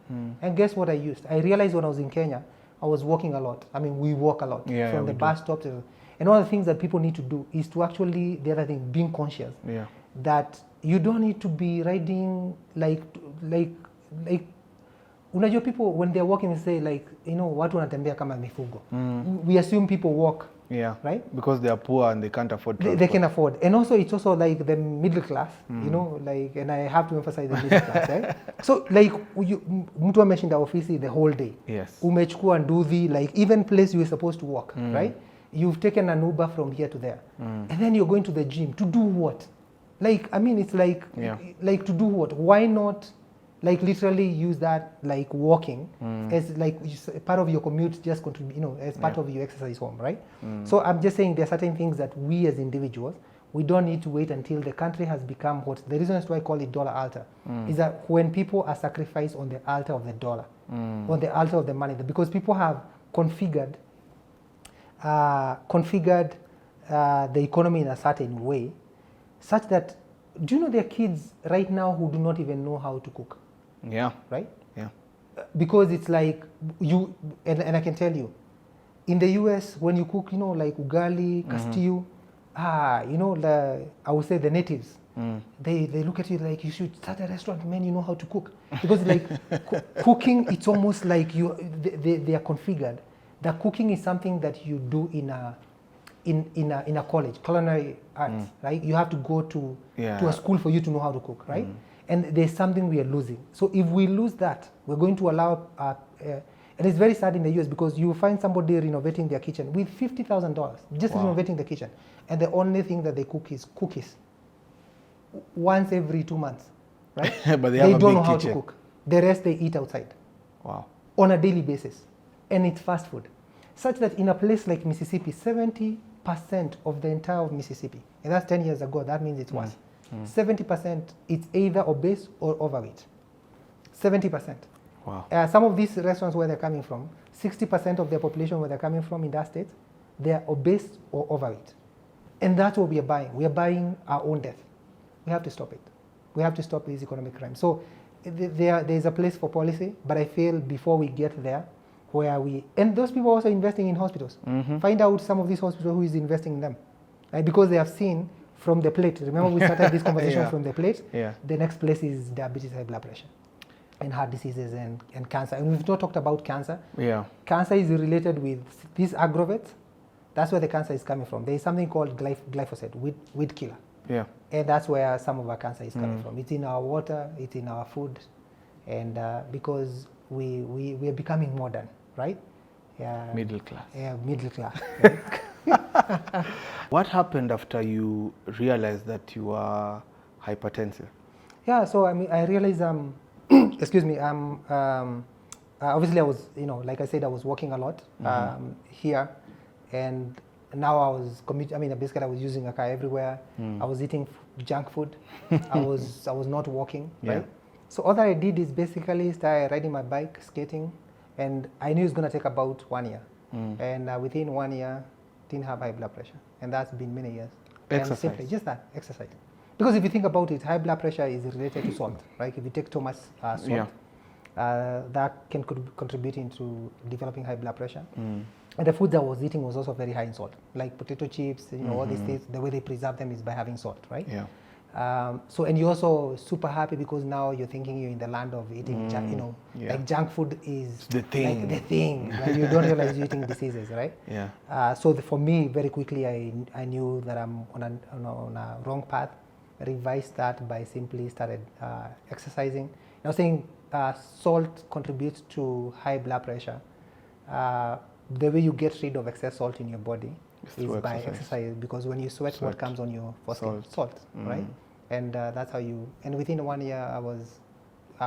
And guess what I used? I realized when I was in Kenya, I was walking a lot. I mean, we walk a lot from the bus stop to, and one of the things that people need to do is to actually, the other thing, being conscious that you don't need to be riding like unajua people when they're walking, they say like, you know, watu wanatembea kama mifugo. We assume people walk, right? Because they are poor and they can't afford transport. They can afford. And also it's also like the middle class, you know, like, and I have to emphasize the middle class, right? So like mtu ameshinda ofisi the whole day. Yes. Umechukua nduthi, like even place you were supposed to walk, right? You've taken an Uber from here to there. And then you're going to the gym to do what? Like, I mean, it's like, like to do what? Why not like literally use that like walking as like part of your commute, just contribute, you know, as part of your exercise home, right? So I'm just saying there are certain things that we as individuals, we don't need to wait until the country has become what, the reason why I call it dollar altar, is that when people are sacrificed on the altar of the dollar, on the altar of the money, because people have configured the economy in a certain way, such that, do you know there are kids right now who do not even know how to cook? Yeah. Right? Yeah. because it's like you, and I can tell you, in the US, when you cook, like ugali, stew, I would say the natives, they look at you like you should start a restaurant, man, you know how to cook. Because like cooking, it's almost like they are configured. That cooking is something that you do in a college, culinary arts, right? You have to go to a school for you to know how to cook, right? And there's something we are losing. So if we lose that, we're going to allow, and it's very sad in the US because you find somebody renovating their kitchen with $50,000, just renovating the kitchen. And the only thing that they cook is cookies. Once every 2 months, right? But they don't know how to cook. The rest they eat outside. Wow. On a daily basis. And it's fast food. Such that in a place like Mississippi, 70% of the entire Mississippi, and that's 10 years ago, that means it's worse. 70% it's either obese or overweight. 70%. Wow. Some of these restaurants where they're coming from, 60% of their population where they're coming from in that state, they are obese or overweight. And that's what we are buying. We are buying our own death. We have to stop it. We have to stop these economic crimes. So there is a place for policy, but I feel before we get there, and those people are also investing in hospitals. Find out some of these hospitals who is investing in them. Right? Because they have seen from the plate. Remember we started this conversation from the plate? Yeah. The next place is diabetes, high blood pressure, and heart diseases and cancer. And we've not talked about cancer. Yeah. Cancer is related with these aggravates. That's where the cancer is coming from. There is something called glyphosate, weed killer. Yeah. And that's where some of our cancer is coming from. It's in our water, it's in our food, and because we are becoming modern, right? Middle class. Yeah, middle class. What happened after you realized that you are hypertensive? Yeah, so I realized, excuse me, obviously I was, like I said, I was working a lot here, and now I was basically I was using a car everywhere. I was eating junk food. I was not walking, right? So all that I did is basically start riding my bike, skating, and I knew it's going to take about 1 year. And within 1 year, didn't have high blood pressure, and that's been many years. Exercise. Simply just that, exercise. Because if you think about it, high blood pressure is related to salt, right? If you take too much salt, that can contribute into developing high blood pressure. And the food I was eating was also very high in salt, like potato chips, all these things. The way they preserve them is by having salt, right? Yeah. And you're also super happy because now you're thinking you're in the land of eating junk, like junk food is the thing. Like the thing. Like you don't realize you're eating diseases, right? Yeah. For me, very quickly, I knew that I'm on a wrong path. I revised that by simply started exercising. I was saying salt contributes to high blood pressure. The way you get rid of excess salt in your body is by exercise, because when you sweat, what comes on your foreskin? Salt, right? And that's how and within 1 year, I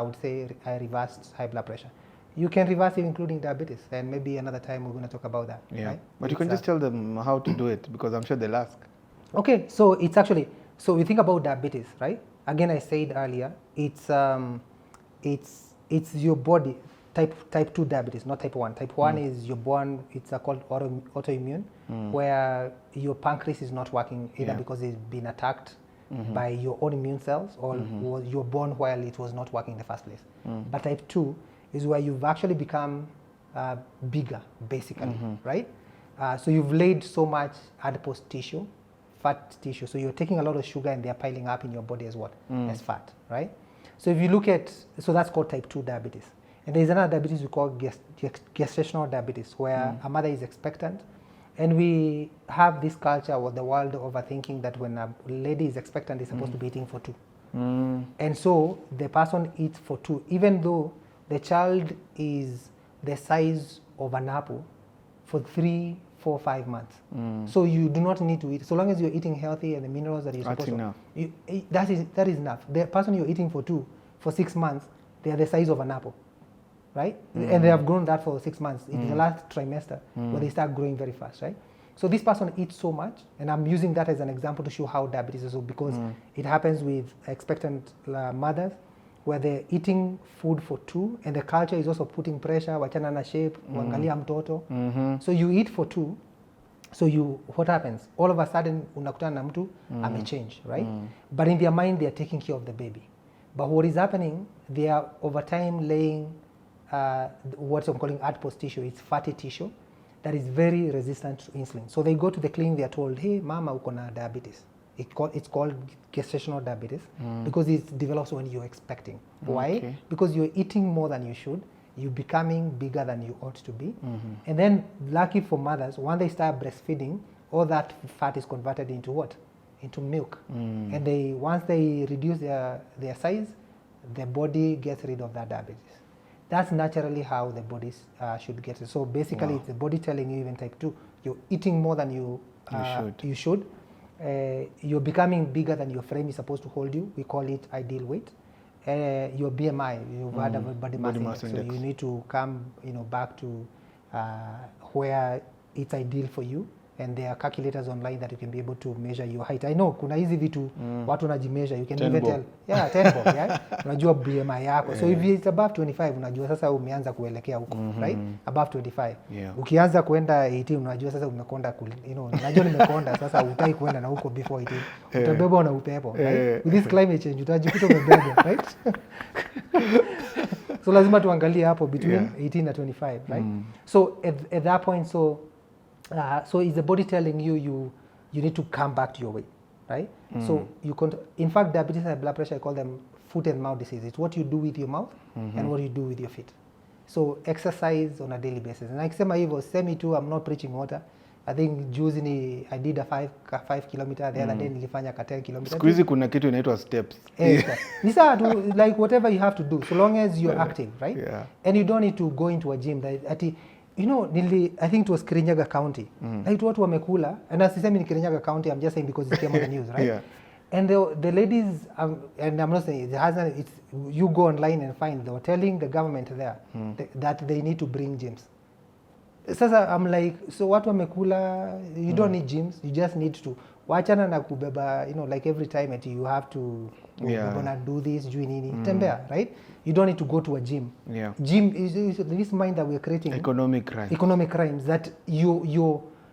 would say I reversed high blood pressure. You can reverse it including diabetes, and maybe another time we're going to talk about that. Yeah. Right? But you can just tell them how to do it, because I'm sure they'll ask. Okay, so it's actually, so we think about diabetes, right? Again, I said earlier, it's your body. Type 2 diabetes, not type 1. Type 1 is you're born, it's called autoimmune, where your pancreas is not working either because it's been attacked by your own immune cells, or you're born while it was not working in the first place. But type 2 is where you've actually become bigger, basically, right? So you've laid so much adipose tissue, fat tissue, so you're taking a lot of sugar and they're piling up in your body as what? As fat, right? So if you look at, so that's called type 2 diabetes. And there's another diabetes we call gestational diabetes, where a mother is expectant. And we have this culture of the world overthinking that when a lady is expectant, is supposed to be eating for 2. And so the person eats for 2, even though the child is the size of an apple for 3, 4, 5 months. So you do not need to eat, so long as you're eating healthy and the minerals that you're supposed to. That is enough. The person you're eating for 2, for 6 months, they are the size of an apple. Right? And they have grown that for 6 months in the last trimester, where they start growing very fast, right? So this person eats so much, and I'm using that as an example to show how diabetes is, because it happens with expectant mothers, where they're eating food for 2, and the culture is also putting pressure, wachana na shape, wangalia mtoto. So you eat for 2, so what happens? All of a sudden, unakutana na mtu, amechange, right? But in their mind, they are taking care of the baby. But what is happening, they are over time laying what I'm calling adipose tissue. It's fatty tissue that is very resistant to insulin. So they go to the clinic, they are told, hey, mama, uko na diabetes. It's called gestational diabetes because it develops when you're expecting. Why? Okay. Because you're eating more than you should. You're becoming bigger than you ought to be. And then, lucky for mothers, when they start breastfeeding, all that fat is converted into what? Into milk. And once they reduce their size, the body gets rid of that diabetes. That's naturally how the body should get it. So basically, it's the body telling you, even type 2, you're eating more than you should. You're becoming bigger than your frame is supposed to hold you. We call it ideal weight. Your BMI, your body mass index. So you need to come, back to where it's ideal for you. And there are calculators online that you can be able to measure your height. I know kuna hizi vitu watu wanajimeasure. You can even tell. Yeah, 10 bob, yeah. Unajua BMI yako. So if it's above 25, unajua sasa umeanza kuelekea huko, right? Above 25. Yeah. Ukianza kwenda 18, unajua sasa umekonda, unajua nimekonda, sasa utai kwenda na huko before 18. Utabebwa na upepo, right? With this climate change, utajikuta umebebwa, right? So lazima tuangalie hapo between 18 na 25, right? So at that point, so is the body telling you need to come back to your weight, right? So in fact, diabetes and blood pressure, I call them foot and mouth disease. It's what you do with your mouth and what you do with your feet. So exercise on a daily basis. And akisema hivyo, semi too, I'm not preaching water. I think juzi I did a 5 kilometer, the other day nilifanya 10 kilometers. Siku hizi kuna kitu inaitwa steps. Ni sawa tu, like whatever you have to do, so long as you're active, right? Yeah. And you don't need to go into a gym. I think it was Kirinyaga County. Like watu wamekula, and asisemi ni Kirinyaga County, I'm just saying because it came on the news, right? Yeah. And the ladies, and I'm not saying it hasn't, you go online and find, they were telling the government there that they need to bring gyms. Sasa I'm like, so watu wamekula, you don't need gyms, you just need to wachana na kubeba, like every time you have to you're gonna do this, juu nini, tembea, right? You don't need to go to a gym. Yeah. Gym is this mind that we're creating. Economic crimes that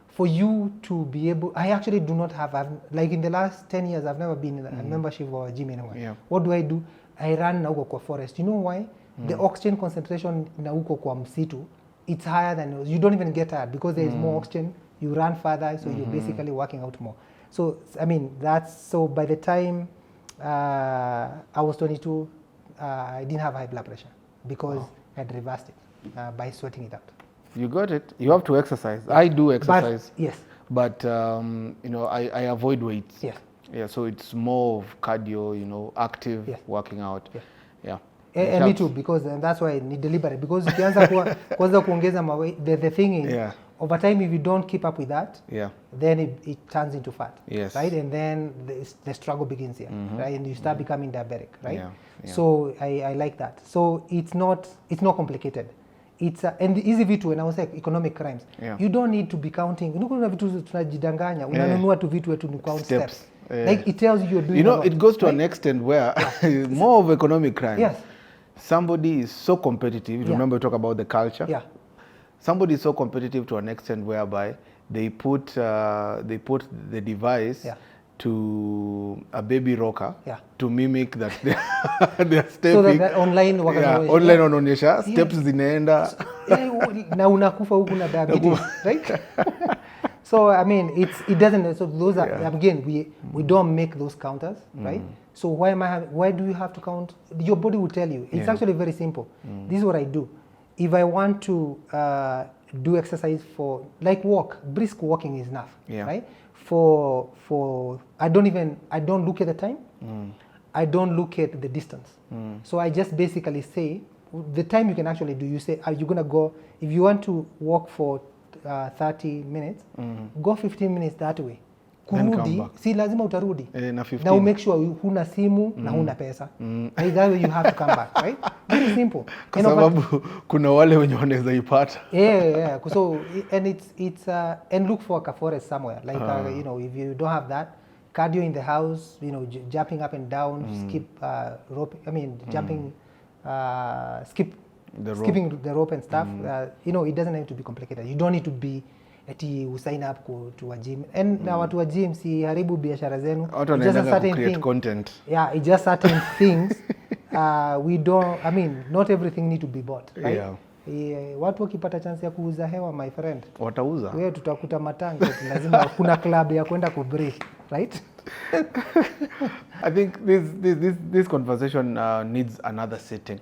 for you to be able, I actually do not have, like in the last 10 years, I've never been in a membership or a gym anywhere. Yeah. What do? I run na huko kwa forest. You know why? The oxygen concentration na huko kwa msitu, it's higher than, you don't even get tired because there is more oxygen, you run further, so you're basically working out more. So, I mean, so by the time I was 22, I didn't have high blood pressure because I had reversed it by sweating it out. You got it. You have to exercise. I do exercise. But, yes. But, I avoid weights. Yes. Yeah, so it's more of cardio, active working out. Yeah. And me too, because that's why I need deliberate. Because ukianza kwanza kuongeza the thing is, over time, if you don't keep up with that, then it turns into fat, right? And then the struggle begins here, right? And you start becoming diabetic, right? So I like that. So it's not complicated. It's and the easy vitu, when I was like economic crimes, you don't need to be counting. Kuna vitu tunajidanganya, unanunua tu vitu wetu ni count steps. Like it tells you you're doing. It goes to an extent where more of economic crime. Yes. Somebody is so competitive. Remember, we talk about the culture. Yeah. Somebody is so competitive to an extent whereby they put the device to a baby rocker to mimic that they're stepping. So that online online wanaonyesha steps zinaenda na unakufa huku na diabetes, right? So I mean, it doesn't. So those are again, we don't make those counters, right? So why do you have to count? Your body will tell you. It's actually very simple. This is what I do. If I want to do exercise for, like brisk walking is enough, right? For I don't look at the time. I don't look at the distance. So I just basically say the time you can actually do. You say, are you gonna go? If you want to walk for 30 minutes, go 15 minutes that way. Kurudi, si lazima utarudi. Na make sure huna simu na huna pesa. That way you have to come back, right? Very simple. Kwa sababu kuna wale wenye wanaweza ipata. Yeah. So and it's and look for a forest somewhere. Like if you don't have that, cardio in the house, jumping up and down, skip rope. I mean jumping, skipping the rope and stuff. It doesn't have to be complicated. You don't need to be sign up to a gym. And now watu wa gym si haribu biashara zenu. Just a certain thing. Content. Yeah, it's just certain things We don't, I mean, not everything need to be bought, right? Yeah. Watu wakipata chance ya kuuza hewa, my friend, Watauza. wewe tutakuta matanga, lazima kuna club ya kwenda kubreak, right? I think this conversation needs another setting.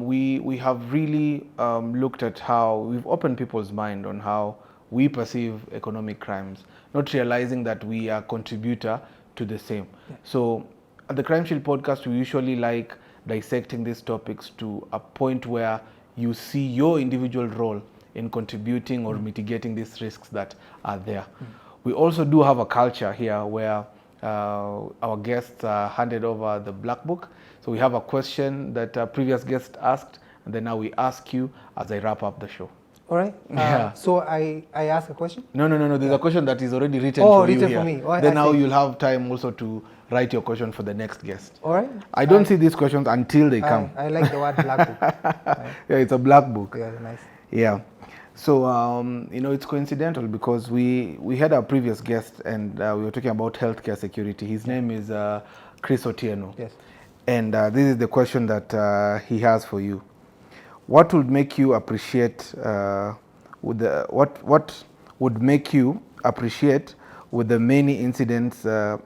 We have really looked at how we've opened people's mind on how we perceive economic crimes, not realizing that we are a contributor to the same. Yeah. So at the Crimeshield podcast, we usually like dissecting these topics to a point where you see your individual role in contributing or mitigating these risks that are there. We also do have a culture here where our guests are handed over the black book. So we have a question that a previous guest asked, and then now we ask you as I wrap up the show. All right. Yeah. So I ask a question? No. There's a question that is already written for you here. here. For me. Oh, then now you'll have time also to write your question for the next guest. All right. I don't see these questions until they come. I like the word black book. Right. Yeah, it's a black book. Yeah, nice. Yeah. So, it's coincidental because we had our previous guest and we were talking about healthcare security. His name is Chris Otieno. Yes. And this is the question that he has for you. What would make you appreciate what would make you appreciate with the many incidents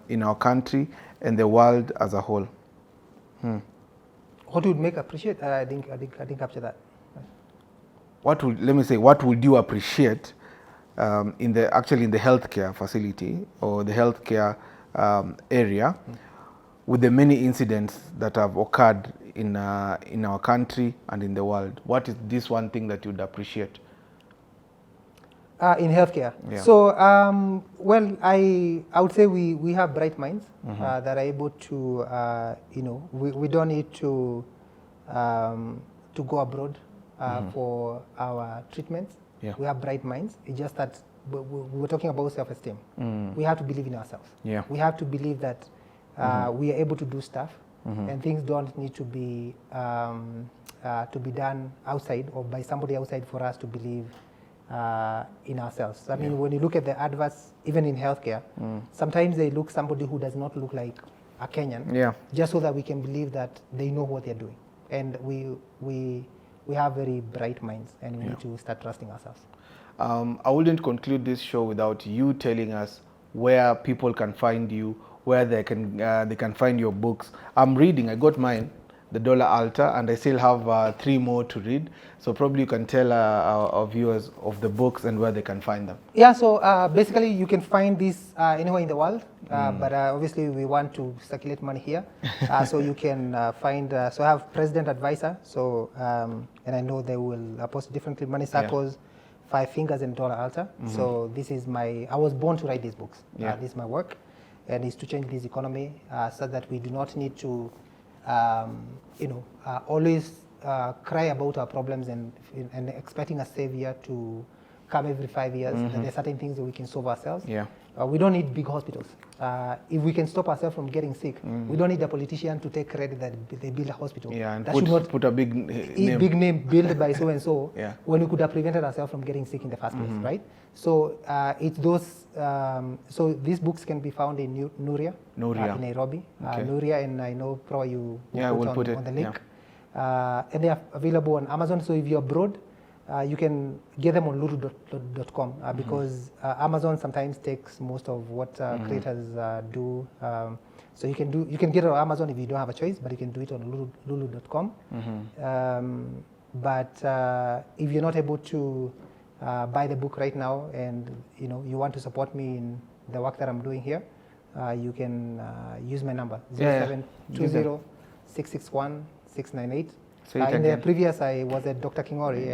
in our country and the world as a whole? What would make appreciate? I didn't capture that. What would you appreciate in the healthcare facility or the healthcare area with the many incidents that have occurred in our country and in the world? What is this one thing that you'd appreciate? In healthcare. Yeah. So, well, I would say we have bright minds that are able to, we don't need to go abroad for our treatments. Yeah. We have bright minds. It's just that we were talking about self-esteem. We have to believe in ourselves. Yeah. We have to believe that we are able to do stuff, and things don't need to be done outside or by somebody outside for us to believe in ourselves. I mean, when you look at the adverts, even in healthcare, sometimes they look somebody who does not look like a Kenyan, just so that we can believe that they know what they're doing. And we have very bright minds, and we need to start trusting ourselves. I wouldn't conclude this show without you telling us where people can find you, where they can find your books. I'm reading. I got mine, The Dollar Altar, and I still have 3 more to read. So probably you can tell our viewers of the books and where they can find them. Yeah, so basically you can find this anywhere in the world, but obviously we want to circulate money here. So you can find, so I have President Advisor, so, and I know they will post differently, Money Circles, 5 Fingers and Dollar Altar. So this is I was born to write these books. This is my work, and it's to change this economy so that we do not need to always cry about our problems and expecting a savior to come every 5 years. There are certain things that we can solve ourselves. We don't need big hospitals. If we can stop ourselves from getting sick, we don't need a politician to take credit that they build a hospital. And that should not put a big name. Big name built by so and so. When we could have prevented ourselves from getting sick in the first place, right? So it's those. So these books can be found in Nuria. In Nairobi. Nuria, and I know probably you will put on the link. And they are available on Amazon. So if you're abroad, you can get them on lulu.com because Amazon sometimes takes most of what creators do. So you can get it on Amazon if you don't have a choice, but you can do it on lulu.com. But if you're not able to buy the book right now, and you want to support me in the work that I'm doing here, you can use my number 0720 661 698. In the previous, I was at Dr. Kingori,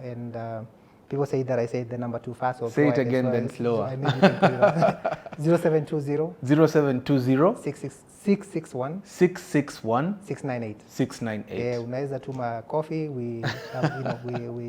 and people say that I said the number too fast. Say it again, then slower. So I made it 0720 661 698. 698. Unaweza tuma coffee. We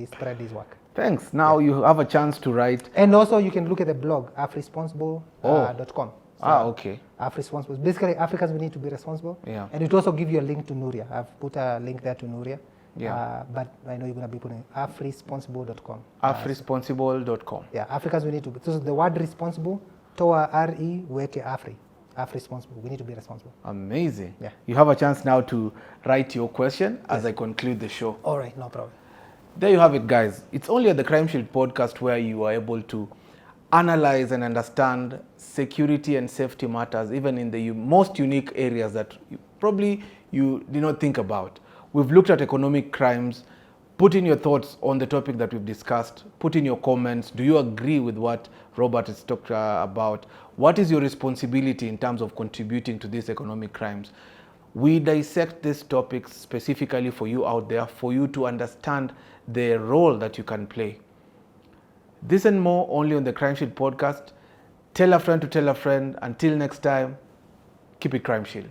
spread this work. Thanks. Now you have a chance to write. And also you can look at the blog afresponsible.com. Okay. Responsible. Basically, Africans, we need to be responsible. And it also gives you a link to Nuria. I've put a link there to Nuria. But I know you're going to be putting afresponsible.com. Afresponsible.com. Africans, we need to. So the word responsible, toa re weke afri. Have responsible. We need to be responsible. Amazing. Yeah. You have a chance now to write your question as I conclude the show. All right, no problem. There you have it, guys. It's only at the Crimeshield podcast where you are able to analyze and understand security and safety matters, even in the most unique areas that you did not think about. We've looked at economic crimes. Put in your thoughts on the topic that we've discussed. Put in your comments. Do you agree with what Robert has talked about? What is your responsibility in terms of contributing to these economic crimes? We dissect these topics specifically for you out there, for you to understand the role that you can play. This and more only on the Crimeshield podcast. Tell a friend to tell a friend. Until next time, keep it Crimeshield.